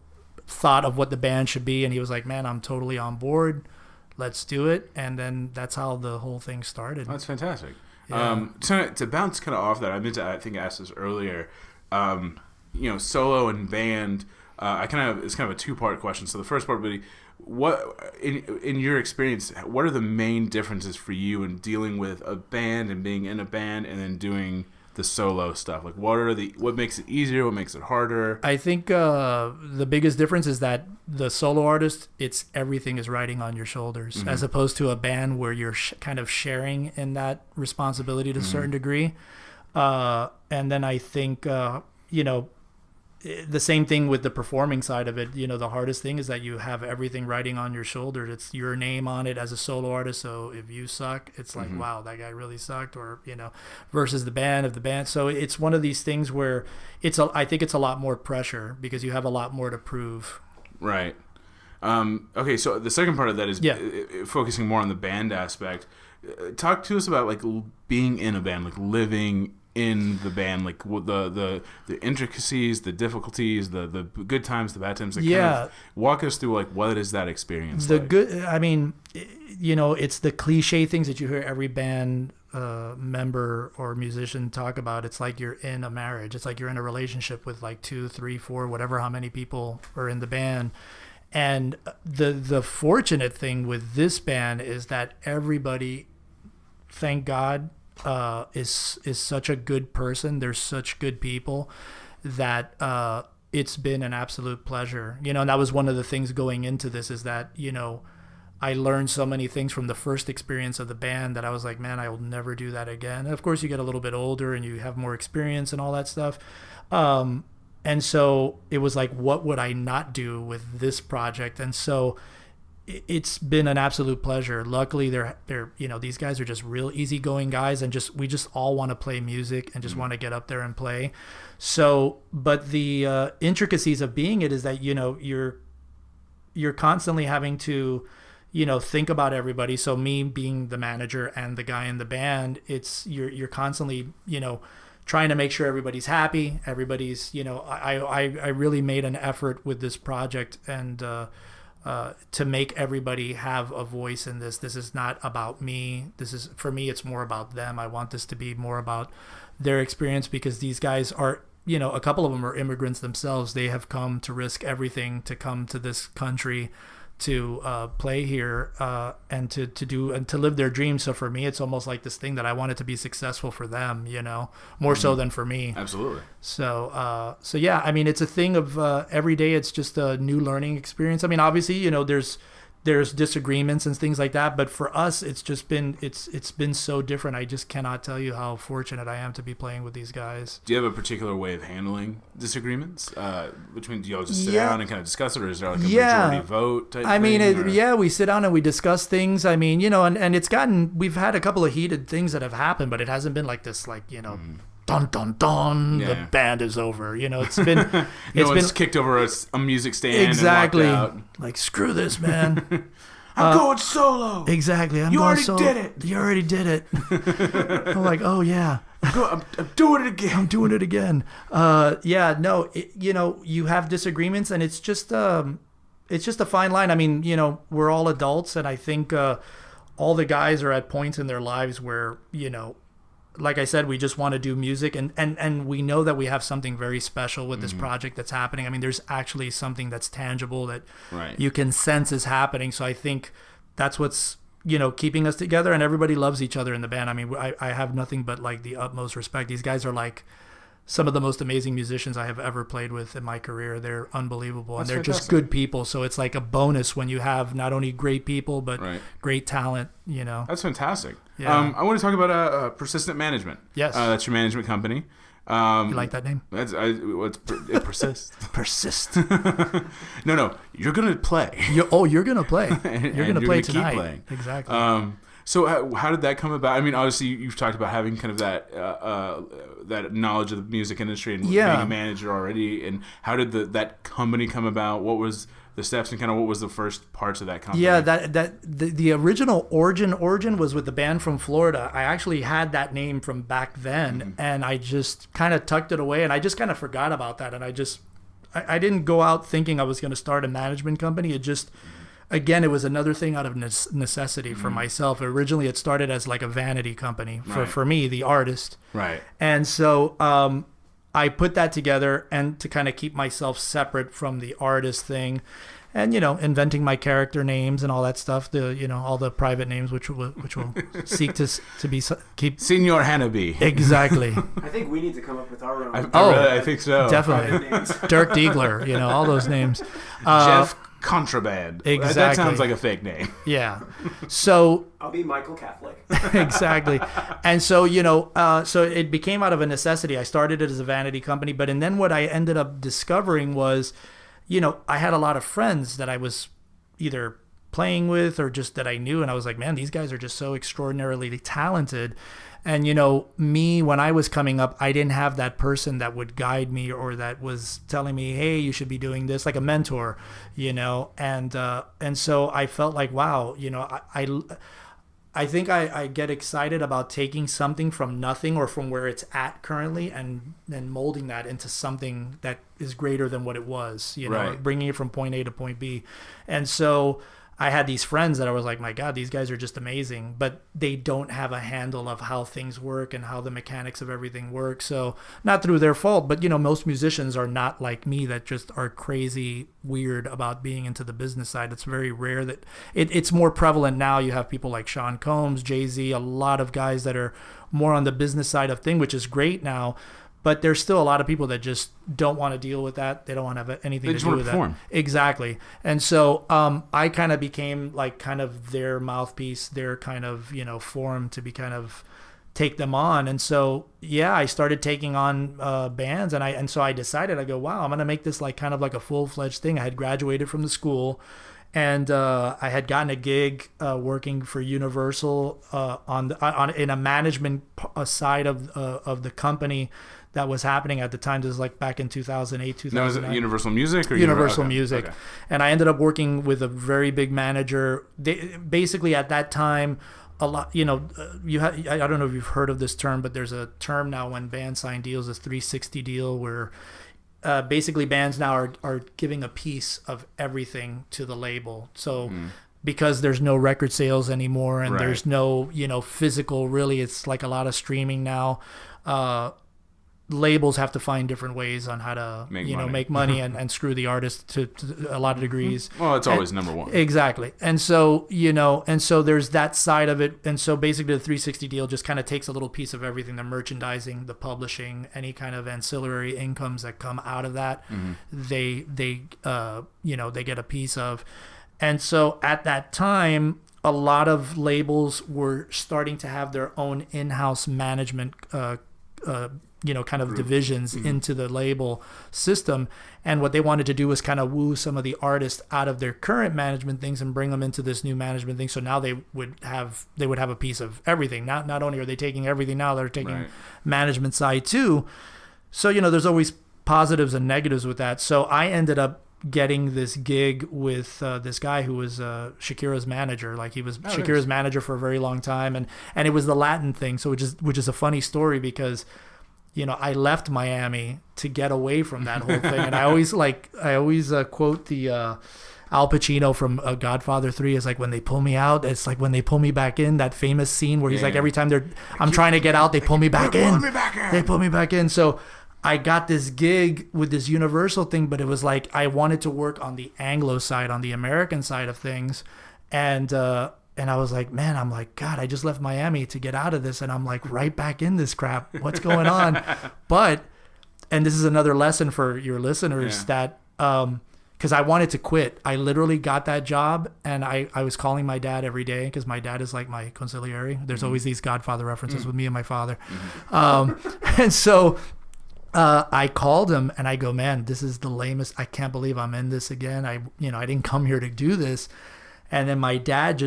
thought of what the band should be. And he was like, man, I'm totally on board. Let's do it. And then that's how the whole thing started. That's fantastic. Yeah. To bounce kind of off that, I think I asked this earlier. Solo and band. It's kind of a two-part question. So the first part would be, what in your experience, what are the main differences for you in dealing with a band and being in a band, and then doing the solo stuff? Like, what makes it easier? What makes it harder? I think the biggest difference is that the solo artist, everything is riding on your shoulders, as opposed to a band where you're kind of sharing in that responsibility to a certain degree. And then I think, the same thing with the performing side of it. The hardest thing is that you have everything riding on your shoulders. It's your name on it as a solo artist. So if you suck, it's like, wow, that guy really sucked, or, versus the band of the band. So it's one of these things where I think it's a lot more pressure, because you have a lot more to prove. Right. Okay. So the second part of that is focusing more on the band aspect. Talk to us about like being in a band, like living in the band, like the intricacies, the difficulties, the good times, the bad times. Like, kind of walk us through like what is that experience like? It's the cliche things that you hear every band member or musician talk about. It's like you're in a marriage. It's like you're in a relationship with like 2, 3, 4, whatever, how many people are in the band. And the fortunate thing with this band is that everybody, thank God, is such a good person. They're such good people that it's been an absolute pleasure. And that was one of the things going into this, is that, I learned so many things from the first experience of the band that I was like, man, I will never do that again. And of course, you get a little bit older and you have more experience and all that stuff. And so it was like, what would I not do with this project? And so it's been an absolute pleasure. Luckily, they're these guys are just real easygoing guys, and we just all want to play music and just want to get up there and play. So, but the intricacies of being it is that you're constantly having to think about everybody. So me being the manager and the guy in the band, it's you're constantly trying to make sure everybody's happy. Everybody's I really made an effort with this project, and to make everybody have a voice in this. This is not about me. For me, it's more about them. I want this to be more about their experience, because these guys are, a couple of them are immigrants themselves. They have come to risk everything to come to this country to play here and to live their dreams. So for me, it's almost like this thing that I want it to be successful for them, more so than for me. Absolutely. So yeah, I mean, it's a thing of every day. It's just a new learning experience. I mean, obviously, there's disagreements and things like that, but for us, it's just been it's been so different. I just cannot tell you how fortunate I am to be playing with these guys. Do you have a particular way of handling disagreements? Do y'all just sit down and kind of discuss it, or is there like a majority vote type thing? We sit down and we discuss things. I mean, and we've had a couple of heated things that have happened, but it hasn't been like this, like, dun dun dun, the band is over. It's been been kicked over a music stand. Exactly. And walked out. Like, screw this, man. I'm going solo. Exactly. You already did it. You already did it. I'm like, oh yeah. I'm doing it again. I'm doing it again. You have disagreements, and it's just a fine line. I mean, we're all adults, and I think all the guys are at points in their lives where, like I said, we just want to do music, and we know that we have something very special with this project that's happening. I mean, there's actually something that's tangible that you can sense is happening. So I think that's what's, keeping us together, and everybody loves each other in the band. I mean, I have nothing but like the utmost respect. These guys are like some of the most amazing musicians I have ever played with in my career. They're unbelievable, That's and they're just fantastic. good people. So it's like a bonus when you have not only great people but Right. great talent. You know. That's fantastic. Yeah. I want to talk about Persistent Management. Yes. That's your management company. You like that name? It persists. Persist. No, you're gonna play. You're gonna play. And You're gonna play keep tonight. playing. Exactly. So how did that come about? I mean, obviously you've talked about having kind of that knowledge of the music industry and Yeah. being a manager already. And how did that company come about? What was the steps and kind of what was the first parts of that company? Yeah, the original origin was with the band from Florida. I actually had that name from back then, and I just kind of tucked it away, and I just kind of forgot about that, and I didn't go out thinking I was going to start a management company. It just, again, it was another thing out of necessity for myself. Originally, it started as like a vanity company Right. for me, the artist. Right. And so I put that together and to kind of keep myself separate from the artist thing, and inventing my character names and all that stuff. All the private names which will seek to be keep Senior Hanabi. exactly. I think we need to come up with our own. I think so. Definitely. names. Dirk Diegler, all those names. Jeff Contraband. That Exactly. sounds like a fake name. Yeah. So I'll be Michael Catholic. exactly. And so, so it became out of a necessity. I started it as a vanity company, and then what I ended up discovering was, I had a lot of friends that I was either playing with or just that I knew. And I was like, man, these guys are just so extraordinarily talented. And, me, when I was coming up, I didn't have that person that would guide me or that was telling me, hey, you should be doing this, like a mentor, and so I felt like, wow, I think I get excited about taking something from nothing or from where it's at currently and molding that into something that is greater than what it was, Right. bringing it from point A to point B. And so I had these friends that I was like, my God, these guys are just amazing, but they don't have a handle of how things work and how the mechanics of everything work. So not through their fault, but most musicians are not like me that just are crazy weird about being into the business side. It's very rare that it's more prevalent now. You have people like Sean Combs, Jay-Z, a lot of guys that are more on the business side of thing, which is great now. But there's still a lot of people that just don't want to deal with that. They don't want to have anything They to just do want with to that. perform. Exactly. And so I kind of became like kind of their mouthpiece, their kind of, forum to be kind of take them on. And so, yeah, I started taking on bands and so I decided, I go, wow, I'm going to make this like kind of like a full-fledged thing. I had graduated from the school. And I had gotten a gig working for Universal in a management side of the company that was happening at the time. This was like back in 2008, 2009. Now, is it Universal Music or Universal okay. Music. Okay. And I ended up working with a very big manager. Basically, at that time, a lot, I don't know if you've heard of this term, but there's a term now when bands sign deals, this 360 deal, where basically bands now are giving a piece of everything to the label. So because there's no record sales anymore and Right. there's no, physical, really, it's like a lot of streaming now. Labels have to find different ways on how to make money and screw the artist to a lot of degrees. Well, it's always number one. Exactly. And so, there's that side of it. And so basically the 360 deal just kind of takes a little piece of everything, the merchandising, the publishing, any kind of ancillary incomes that come out of that. They get a piece of. And so at that time, a lot of labels were starting to have their own in-house management kind of divisions into the label system. And what they wanted to do was kind of woo some of the artists out of their current management things and bring them into this new management thing. So now they would have a piece of everything. Not only are they taking everything now, they're taking Right. management side too. So, there's always positives and negatives with that. So I ended up getting this gig with this guy who was Shakira's manager. Like he was Shakira's manager for a very long time. And it was the Latin thing. So which is a funny story because I left Miami to get away from that whole thing. And I always quote the Al Pacino from Godfather 3 is like, when they pull me out, it's like when they pull me back in, that famous scene where he's like, every time I'm trying to get out, they pull me back in. They pull me back in. So I got this gig with this Universal thing, but it was like, I wanted to work on the Anglo side, on the American side of things. And I was like, man, I'm like, God, I just left Miami to get out of this. And I'm like right back in this crap. What's going on? But and this is another lesson for your listeners that because I wanted to quit. I literally got that job, and I was calling my dad every day because my dad is like my consigliere. There's always these Godfather references with me and my father. And so I called him and I go, man, this is the lamest. I can't believe I'm in this again. I didn't come here to do this. And then my dad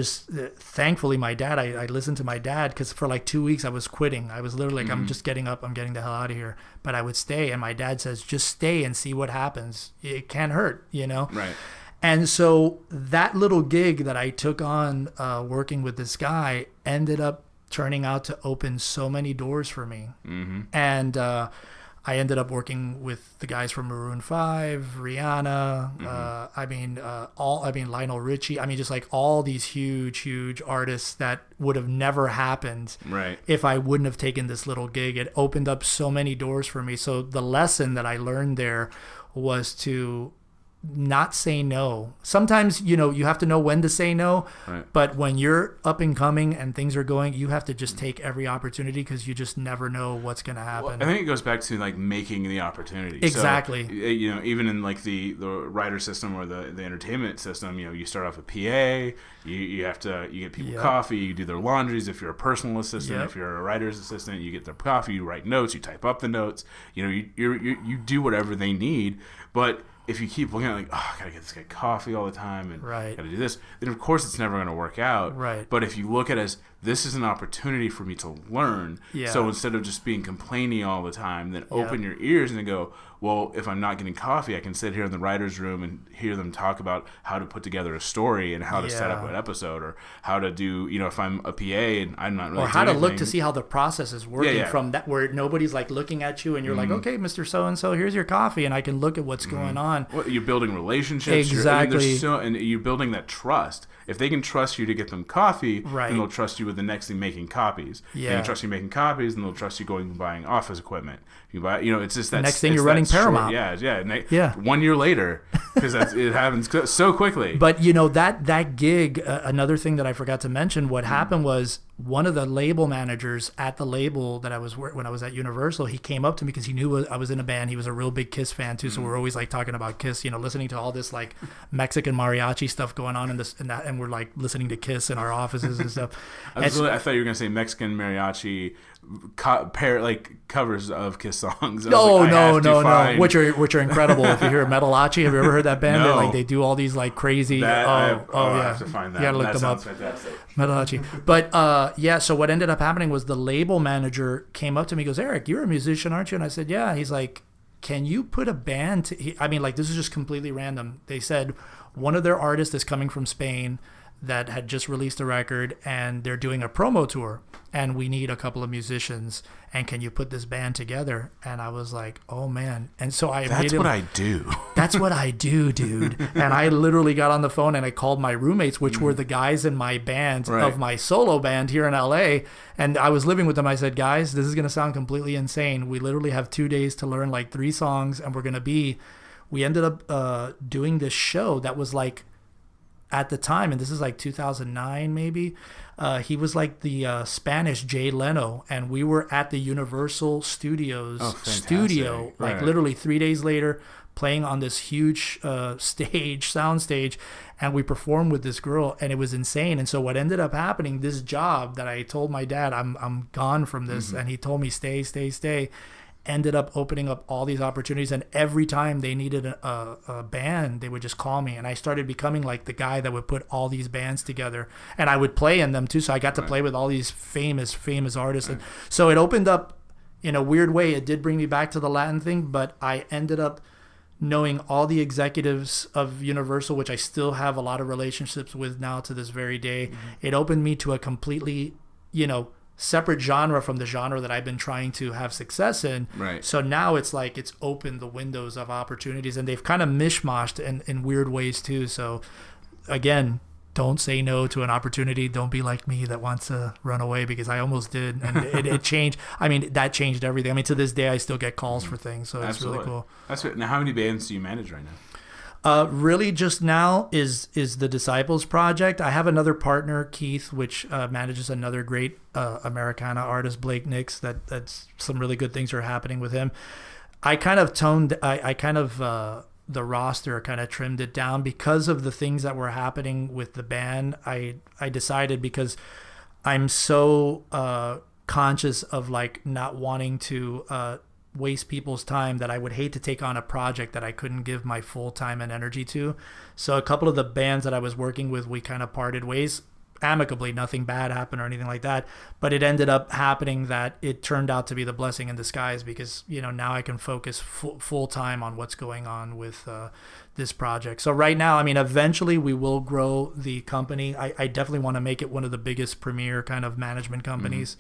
thankfully I listened to my dad because for like 2 weeks I was quitting. I was literally like, I'm just getting up. I'm getting the hell out of here. But I would stay. And my dad says, just stay and see what happens. It can't hurt, Right. And so that little gig that I took on working with this guy ended up turning out to open so many doors for me. Mm-hmm. And I ended up working with the guys from Maroon 5, Rihanna, Lionel Richie. I mean, just like all these huge artists that would have never happened if I wouldn't have taken this little gig. It opened up so many doors for me. So the lesson that I learned there was to not say no. Sometimes, you have to know when to say no, but when you're up and coming and things are going, you have to just take every opportunity because you just never know what's going to happen. Well, I think it goes back to like making the opportunity. Exactly. So, even in like the writer system or the entertainment system, you start off a PA, you get people coffee, you do their laundries. If you're a personal assistant, if you're a writer's assistant, you get their coffee, you write notes, you type up the notes, you do whatever they need. But if you keep looking at like, I gotta get this guy coffee all the time and gotta do this, then of course it's never gonna work out. Right. But if you look at it as this is an opportunity for me to learn, so instead of just being complaining all the time, then open your ears and go, well, if I'm not getting coffee, I can sit here in the writer's room and hear them talk about how to put together a story and how to set up an episode, or how to do, if I'm a PA and I'm not really or how doing to look anything, to see how the process is working from that, where nobody's like looking at you and you're like, okay, Mr. So-and-so, here's your coffee, and I can look at what's going on. Well, you're building relationships. Exactly. And you're building that trust. If they can trust you to get them coffee, then they'll trust you with the next thing, making copies. Yeah. They can trust you making copies, and they'll trust you going and buying office equipment. You buy, it's just that next thing you're running Paramount. Yeah. 1 year later, because it happens so quickly. But that gig, another thing that I forgot to mention, what happened was one of the label managers at the label that I was when I was at Universal, he came up to me because he knew I was in a band. He was a real big Kiss fan too, so we're always like talking about Kiss, listening to all this like Mexican mariachi stuff going on in this and that, and we're like listening to Kiss in our offices and stuff. I thought you were gonna say Mexican mariachi covers of Kiss songs. No, which are incredible. If you hear Metalachi, have you ever heard that band? No. They do all these like crazy. I have to find that. You gotta look them up. Fantastic. Metalachi. But so what ended up happening was the label manager came up to me, goes, Eric, you're a musician, aren't you? And I said, yeah. He's like, can you put a band this is just completely random. They said one of their artists is coming from Spain that had just released a record, and they're doing a promo tour, and we need a couple of musicians, and can you put this band together? And I was like, oh man. And so that's what I do. That's what I do, dude. And I literally got on the phone and I called my roommates, which were the guys in my band of my solo band here in LA. And I was living with them. I said, guys, this is going to sound completely insane. We literally have 2 days to learn like 3 songs, and we ended up doing this show that was like, at the time, and this is like 2009 maybe, he was like the Spanish Jay Leno, and we were at the Universal Studios studio, like literally 3 days later, playing on this huge sound stage, and we performed with this girl, and it was insane. And so what ended up happening, this job that I told my dad, I'm gone from this, and he told me stay, ended up opening up all these opportunities, and every time they needed a band, they would just call me, and I started becoming like the guy that would put all these bands together, and I would play in them too, so I got to play with all these famous artists. And so it opened up in a weird way. It did bring me back to the Latin thing, but I ended up knowing all the executives of Universal, which I still have a lot of relationships with now to this very day. It opened me to a completely separate genre from the genre that I've been trying to have success in. Right. So now it's like it's opened the windows of opportunities, and they've kind of mishmashed in weird ways too. So again, don't say no to an opportunity. Don't be like me that wants to run away, because I almost did, and it changed. I mean, that changed everything. I mean, to this day, I still get calls for things, so it's really cool. That's right. Now, how many bands do you manage right now? Really just now is the Disciples Project. I have another partner, Keith, which manages another great Americana artist, Blake Nix. That's some really good things are happening with him. I kind of toned. I kind of the roster kind of trimmed it down because of the things that were happening with the band. I decided, because I'm so conscious of like not wanting to waste people's time, that I would hate to take on a project that I couldn't give my full time and energy to. So a couple of the bands that I was working with, we kind of parted ways amicably. Nothing bad happened or anything like that, but it ended up happening that it turned out to be the blessing in disguise, because now I can focus full time on what's going on with this project. So right now, I mean, eventually we will grow the company. I definitely want to make it one of the biggest premier kind of management companies.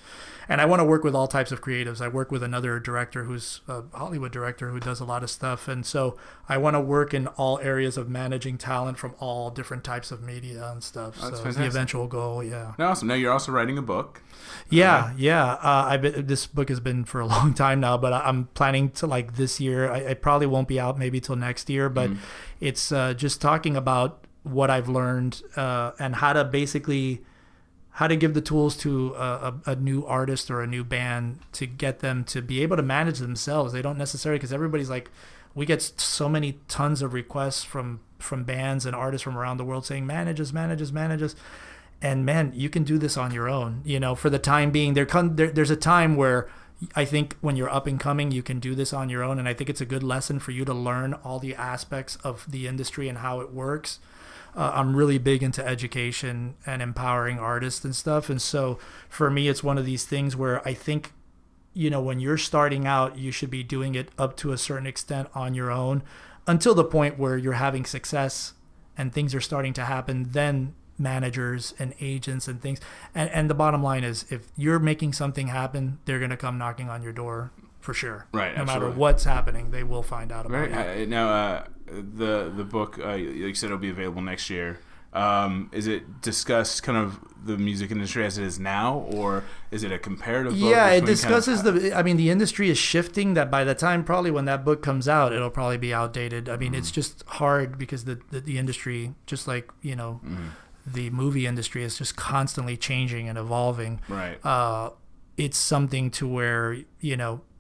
And I want to work with all types of creatives. I work with another director who's a Hollywood director who does a lot of stuff. And so I want to work in all areas of managing talent from all different types of media and stuff. That's so fantastic. the eventual goal, yeah. Awesome. Now you're also writing a book. Yeah. This book has been for a long time now, but I'm planning to, like, this year. I probably won't be out maybe till next year, but it's just talking about what I've learned and how to give the tools to a new artist or a new band to get them to be able to manage themselves. They don't necessarily, because everybody's like, we get so many tons of requests from bands and artists from around the world saying, manage us. And man, you can do this on your own. For the time being, there's a time where I think when you're up and coming, you can do this on your own. And I think it's a good lesson for you to learn all the aspects of the industry and how it works. I'm really big into education and empowering artists and stuff. And so for me, it's one of these things where I think, when you're starting out, you should be doing it up to a certain extent on your own until the point where you're having success and things are starting to happen. Then managers and agents and things. And the bottom line is, if you're making something happen, they're going to come knocking on your door for sure. Right. No absolutely. matter what's happening, they will find out about it. Now, the book, like you said, it'll be available next year. Is it discussed kind of the music industry as it is now, or is it a comparative book? Yeah, it discusses the industry is shifting, that by the time probably when that book comes out, it'll probably be outdated. I mean, it's just hard because the industry, just like, the movie industry, is just constantly changing and evolving. Right. It's something to where,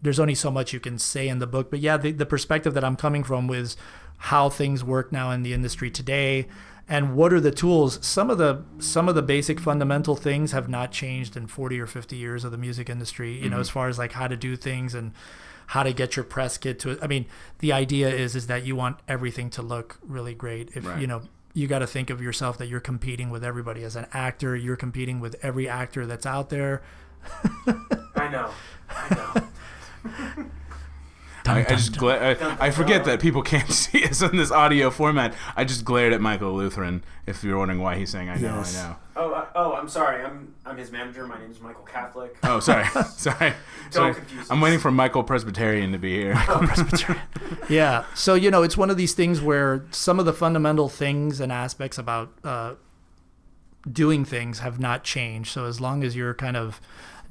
there's only so much you can say in the book. But yeah, the perspective that I'm coming from is how things work now in the industry today, and what are the tools. Some of the basic fundamental things have not changed in 40 or 50 years of the music industry, as far as like how to do things and how to get your press kit to it. I mean, the idea is that you want everything to look really great. If right. You got to think of yourself that you're competing with everybody. As an actor, you're competing with every actor that's out there. I know. I forget that people can't see us in this audio format. I just glared at Michael Lutheran. If you're wondering why he's saying, I know. I'm sorry. I'm his manager. My name is Michael Catholic. Oh, sorry. Don't confuse us. I'm waiting for Michael Presbyterian to be here. Yeah. So, it's one of these things where some of the fundamental things and aspects about doing things have not changed. So as long as you're kind of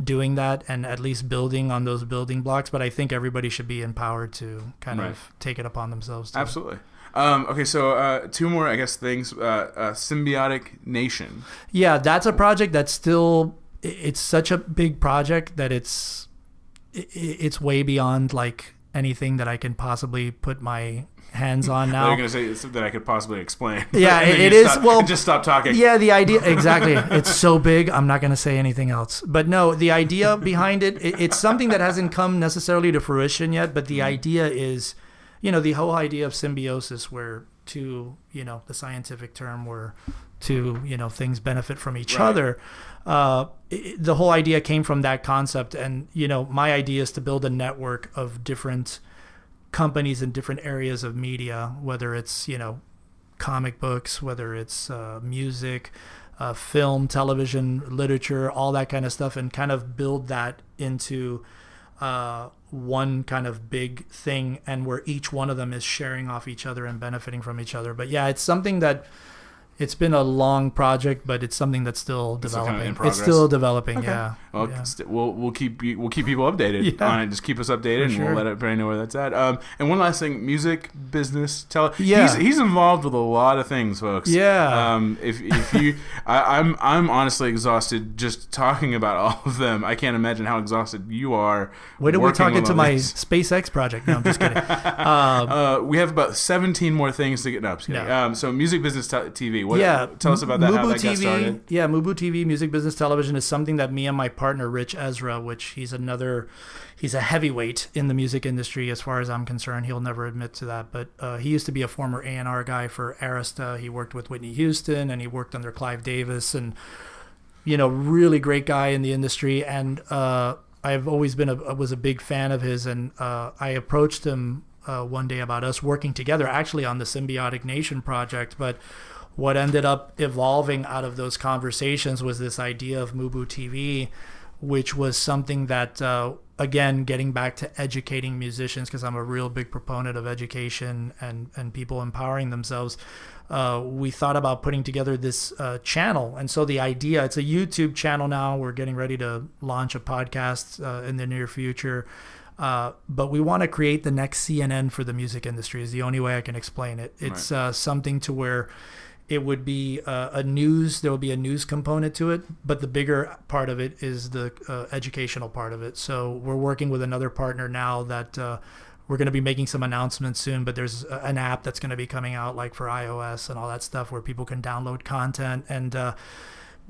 doing that and at least building on those building blocks, but I think everybody should be empowered to kind of take it upon themselves too. Absolutely. Okay, so two more, I guess, things. Symbiotic Nation. Yeah, that's a project that's still, it's such a big project that it's way beyond like anything that I can possibly put my hands on now. You're going to say something I could possibly explain. Yeah, it is. Just stop talking. Yeah, the idea, exactly. It's so big, I'm not going to say anything else. But no, the idea behind it's something that hasn't come necessarily to fruition yet, but the idea is, the whole idea of symbiosis, where two, the scientific term where two, things benefit from each other. The whole idea came from that concept. And, my idea is to build a network of different companies in different areas of media, whether it's, comic books, whether it's music, film, television, literature, all that kind of stuff, and kind of build that into one kind of big thing, and where each one of them is sharing off each other and benefiting from each other. But yeah, it's something that It's been a long project, but it's something that's still It's still kind of developing. in progress? It's still developing. Okay. Yeah. Well, Yeah. we'll keep people updated Yeah. on it. Just keep us updated, and sure. we'll let everybody know where that's at. And one last thing, music business. Yeah. He's involved with a lot of things, folks. Yeah. If you, I'm honestly exhausted just talking about all of them. I can't imagine how exhausted you are. Wait till we working talk with into all my these. SpaceX project. No, I'm just kidding. We have about 17 more things to get. No, I'm just kidding. No. So music business TV. Tell us about that. Mubu How that got TV, started. yeah, Mubu TV, music business television, is something that me and my partner Rich Ezra, which he's a heavyweight in the music industry as far as I'm concerned. He'll never admit to that, but he used to be a former A&R guy for Arista. He worked with Whitney Houston, and he worked under Clive Davis, and really great guy in the industry. And I've always was a big fan of his, and I approached him one day about us working together, actually on the Symbiotic Nation project, but what ended up evolving out of those conversations was this idea of Mubu TV, which was something that, again, getting back to educating musicians, because I'm a real big proponent of education and people empowering themselves. We thought about putting together this channel. And so the idea, it's a YouTube channel now. We're getting ready to launch a podcast in the near future. But we want to create the next CNN for the music industry is the only way I can explain it. It's something to where it would be there will be a news component to it, but the bigger part of it is the educational part of it. So we're working with another partner now that we're going to be making some announcements soon, but there's an app that's going to be coming out like for iOS and all that stuff where people can download content. And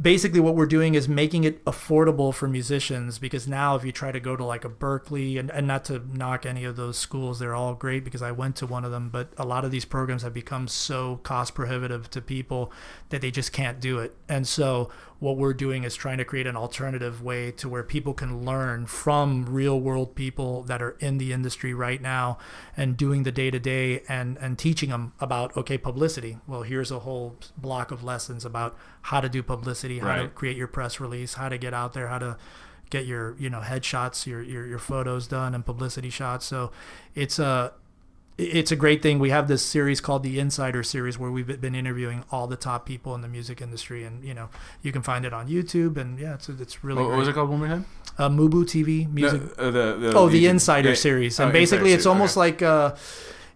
basically what we're doing is making it affordable for musicians, because now if you try to go to like a Berkeley, and not to knock any of those schools, they're all great because I went to one of them, but a lot of these programs have become so cost prohibitive to people that they just can't do it. And so what we're doing is trying to create an alternative way to where people can learn from real world people that are in the industry right now and doing the day-to-day and teaching them about, okay, publicity. Well, here's a whole block of lessons about how to do publicity, how to create your press release, how to get out there, how to get your headshots, your photos done, and publicity shots. So it's a great thing. We have this series called the Insider Series where we've been interviewing all the top people in the music industry, and you can find it on YouTube, and it's really great. What was it called one more time? Mubu TV music. The Insider Series, and basically it's almost like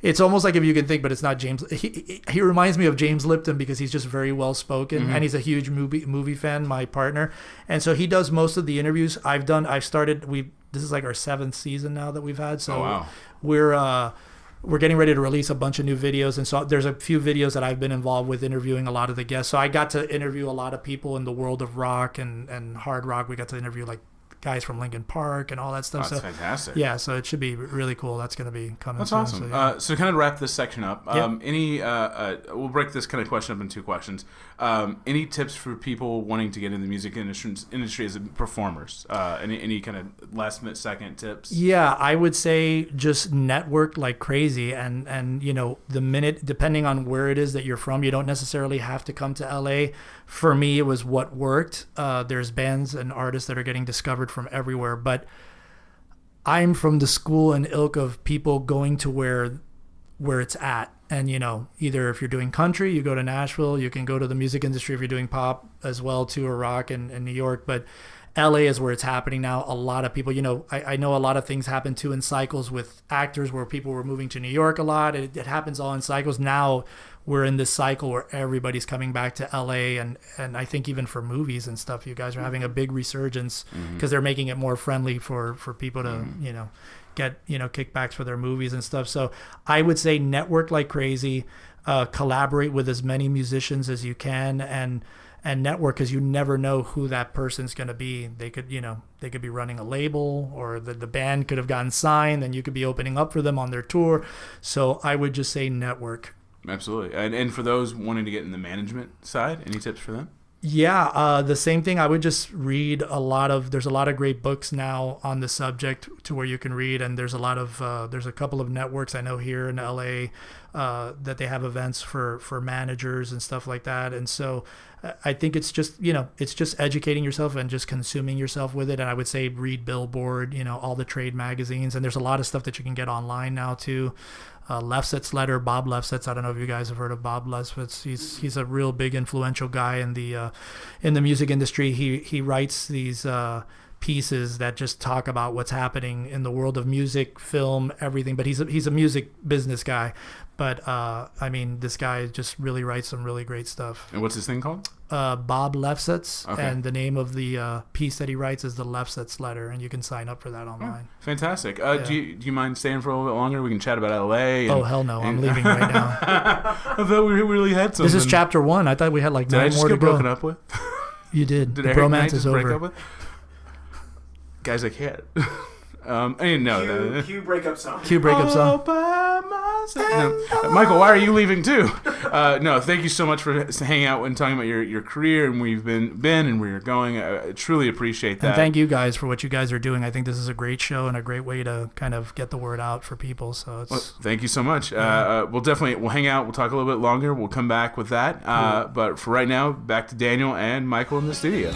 it's almost like, if you can think, but it's not James. He reminds me of James Lipton because he's just very well spoken, and he's a huge movie fan, my partner, and so he does most of the interviews. This is like our 7th season now that we've had. So we're getting ready to release a bunch of new videos, and so there's a few videos that I've been involved with interviewing a lot of the guests. So I got to interview a lot of people in the world of rock and hard rock. We got to interview like guys from Linkin Park and all that stuff. That's fantastic. Yeah, so it should be really cool. That's going to be coming. That's soon, awesome. So, So to kind of wrap this section up, we'll break this kind of question up in 2 questions. Any tips for people wanting to get in the music industry as performers? Any kind of last minute second tips? Yeah, I would say just network like crazy, and the minute, depending on where it is that you're from, you don't necessarily have to come to LA. For me, it was what worked. There's bands and artists that are getting discovered from everywhere, but I'm from the school and ilk of people going to where it's at. And either if you're doing country, you go to Nashville. You can go to the music industry if you're doing pop as well too, or rock in New York. But LA is where it's happening now. A lot of people, I know a lot of things happen too in cycles with actors where people were moving to New York a lot. It happens all in cycles. Now we're in this cycle where everybody's coming back to LA, and I think even for movies and stuff, you guys are having a big resurgence because they're making it more friendly for people to get kickbacks for their movies and stuff. So I would say network like crazy, collaborate with as many musicians as you can, and network, because you never know who that person's going to be. They could be running a label, or the band could have gotten signed, and you could be opening up for them on their tour. So I would just say network. Absolutely. And for those wanting to get in the management side, any tips for them? Yeah, the same thing. I would just read there's a lot of great books now on the subject to where you can read, and there's a couple of networks I know here in LA. that they have events for managers and stuff like that. And so I think it's just, it's just educating yourself and just consuming yourself with it. And I would say read Billboard, all the trade magazines. And there's a lot of stuff that you can get online now too. Lefsetz's letter, Bob Lefsetz. I don't know if you guys have heard of Bob Lefsetz. He's a real big influential guy in the music industry. He writes these pieces that just talk about what's happening in the world of music, film, everything. But he's a music business guy. But this guy just really writes some really great stuff. And what's his thing called? Bob Lefsetz. Okay. And the name of the piece that he writes is the Lefsetz letter, and you can sign up for that online. Oh, fantastic. Do you mind staying for a little bit longer? We can chat about LA. Oh hell no! I'm leaving right now. I thought we really had something. This is chapter 1. I thought we had like 9 more to go. Did I just get broken up with? You did. Did the Eric bromance just is break over. up with? Guys, I can't. I didn't know. Cue breakup song. Cue breakup song. No. Michael, why are you leaving too? No, thank you so much for hanging out and talking about your career and where you've been and where you're going. I truly appreciate that. And thank you guys for what you guys are doing. I think this is a great show and a great way to kind of get the word out for people. So it's thank you so much. We'll hang out. We'll talk a little bit longer. We'll come back with that. But for right now, back to Daniel and Michael in the studio.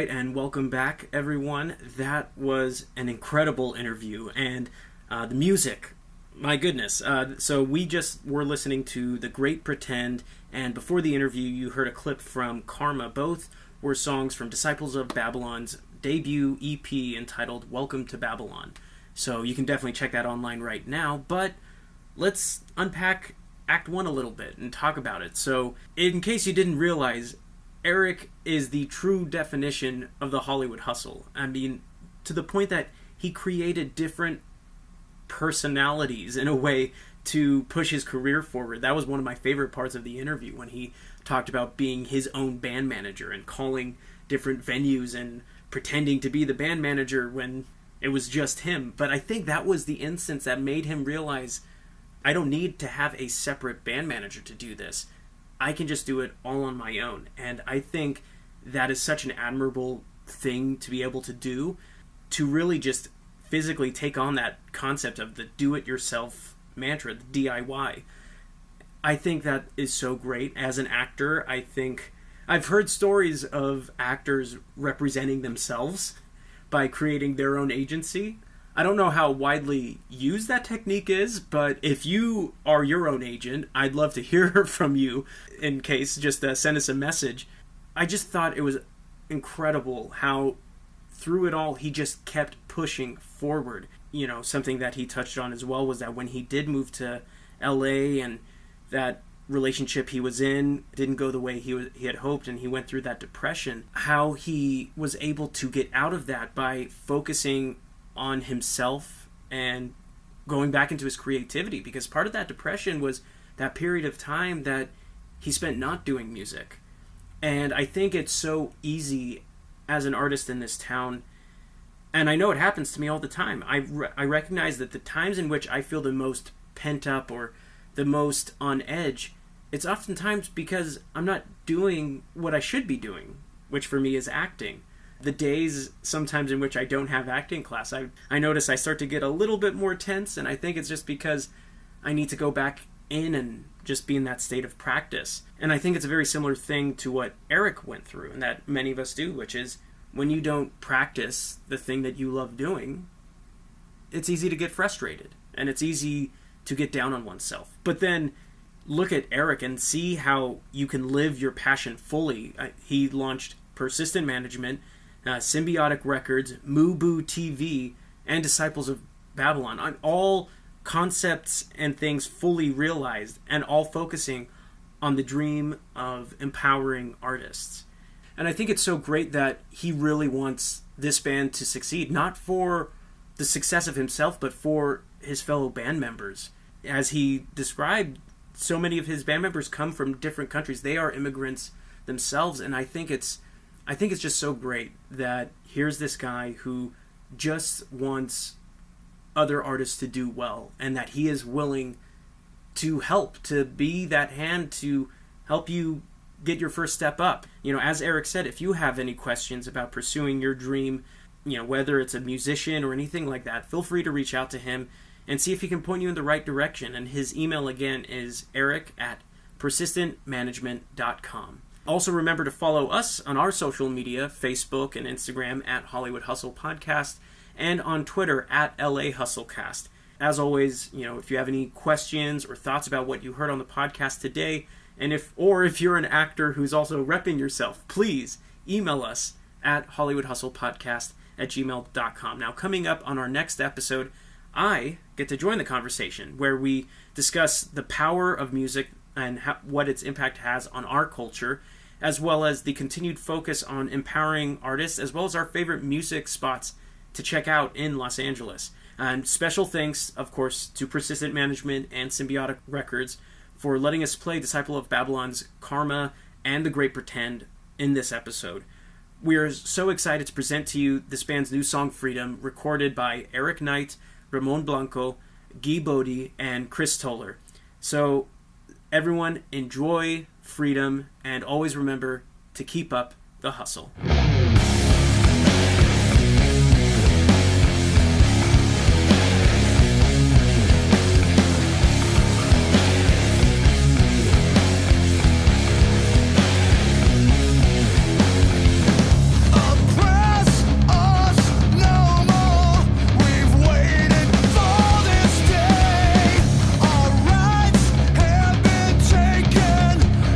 And welcome back, everyone. That was an incredible interview, and the music, my goodness. So we just were listening to The Great Pretend, and before the interview you heard a clip from Karma. Both were songs from Disciples of Babylon's debut EP entitled Welcome to Babylon. So you can definitely check that online right now, but let's unpack Act 1 a little bit and talk about it. So in case you didn't realize, Eric is the true definition of the Hollywood hustle. I mean, to the point that he created different personalities in a way to push his career forward. That was one of my favorite parts of the interview, when he talked about being his own band manager and calling different venues and pretending to be the band manager when it was just him. But I think that was the instance that made him realize, I don't need to have a separate band manager to do this. I can just do it all on my own. And I think that is such an admirable thing to be able to do, to really just physically take on that concept of the do-it-yourself mantra, the DIY. I think that is so great. As an actor, I think I've heard stories of actors representing themselves by creating their own agency. I don't know how widely used that technique is, but if you are your own agent, I'd love to hear from you. In case, just send us a message. I just thought it was incredible how through it all he just kept pushing forward. You know, something that he touched on as well was that when he did move to LA and that relationship he was in didn't go the way he had hoped, and he went through that depression, how he was able to get out of that by focusing on himself and going back into his creativity, because part of that depression was that period of time that he spent not doing music. And I think it's so easy as an artist in this town, and I know it happens to me all the time. I recognize that the times in which I feel the most pent up or the most on edge, it's oftentimes because I'm not doing what I should be doing, which for me is acting. The days sometimes in which I don't have acting class, I notice I start to get a little bit more tense, and I think it's just because I need to go back in and just be in that state of practice. And I think it's a very similar thing to what Eric went through, and that many of us do, which is when you don't practice the thing that you love doing, it's easy to get frustrated, and it's easy to get down on oneself. But then look at Eric and see how you can live your passion fully. He launched Persistent Management, Symbiotic Records, Mubu TV, and Disciples of Babylon. All concepts and things fully realized, and all focusing on the dream of empowering artists. And I think it's so great that he really wants this band to succeed, not for the success of himself, but for his fellow band members. As he described, so many of his band members come from different countries. They are immigrants themselves, and I think it's just so great that here's this guy who just wants other artists to do well, and that he is willing to help, to be that hand to help you get your first step up. As Eric said, if you have any questions about pursuing your dream, whether it's a musician or anything like that, feel free to reach out to him and see if he can point you in the right direction. And his email again is eric@persistentmanagement.com. Also remember to follow us on our social media, Facebook and Instagram at Hollywood Hustle Podcast, and on Twitter at LA Hustlecast. As always, if you have any questions or thoughts about what you heard on the podcast today, and if you're an actor who's also repping yourself, please email us at HollywoodHustlePodcast@gmail.com. Now, coming up on our next episode, I get to join the conversation where we discuss the power of music and what its impact has on our culture, as well as the continued focus on empowering artists, as well as our favorite music spots to check out in Los Angeles. And special thanks, of course, to Persistent Management and Symbiotic Records for letting us play Disciple of Babylon's Karma and The Great Pretend in this episode. We are so excited to present to you this band's new song, Freedom, recorded by Eric Knight, Ramon Blanco, Guy Bodie, and Chris Toller. So, everyone, enjoy Freedom, and always remember to keep up the hustle.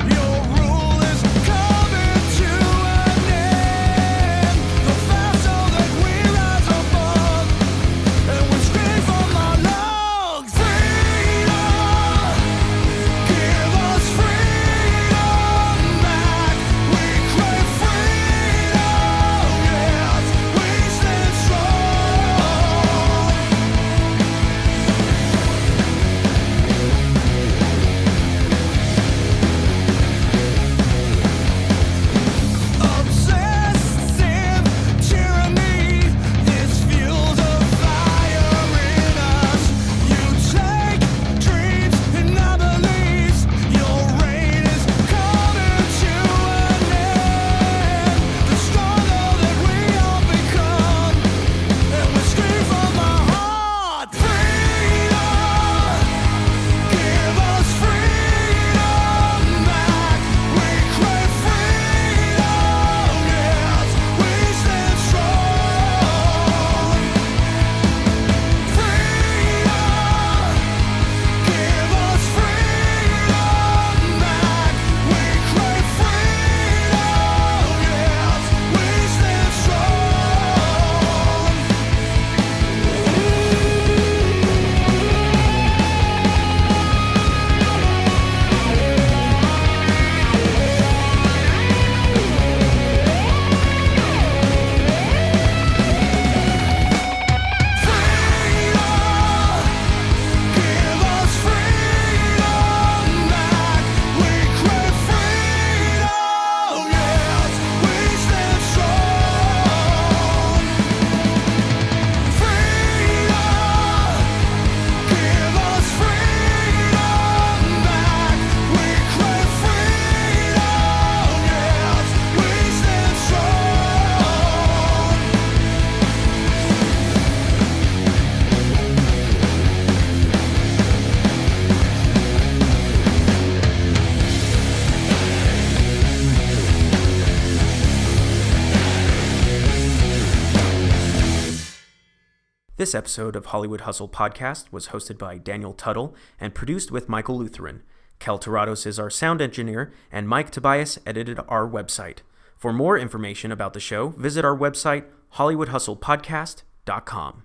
Your rule is coming to an end. This episode of Hollywood Hustle Podcast was hosted by Daniel Tuttle and produced with Michael Lutheran. Kel Tarados is our sound engineer, and Mike Tobias edited our website. For more information about the show, visit our website, HollywoodHustlePodcast.com.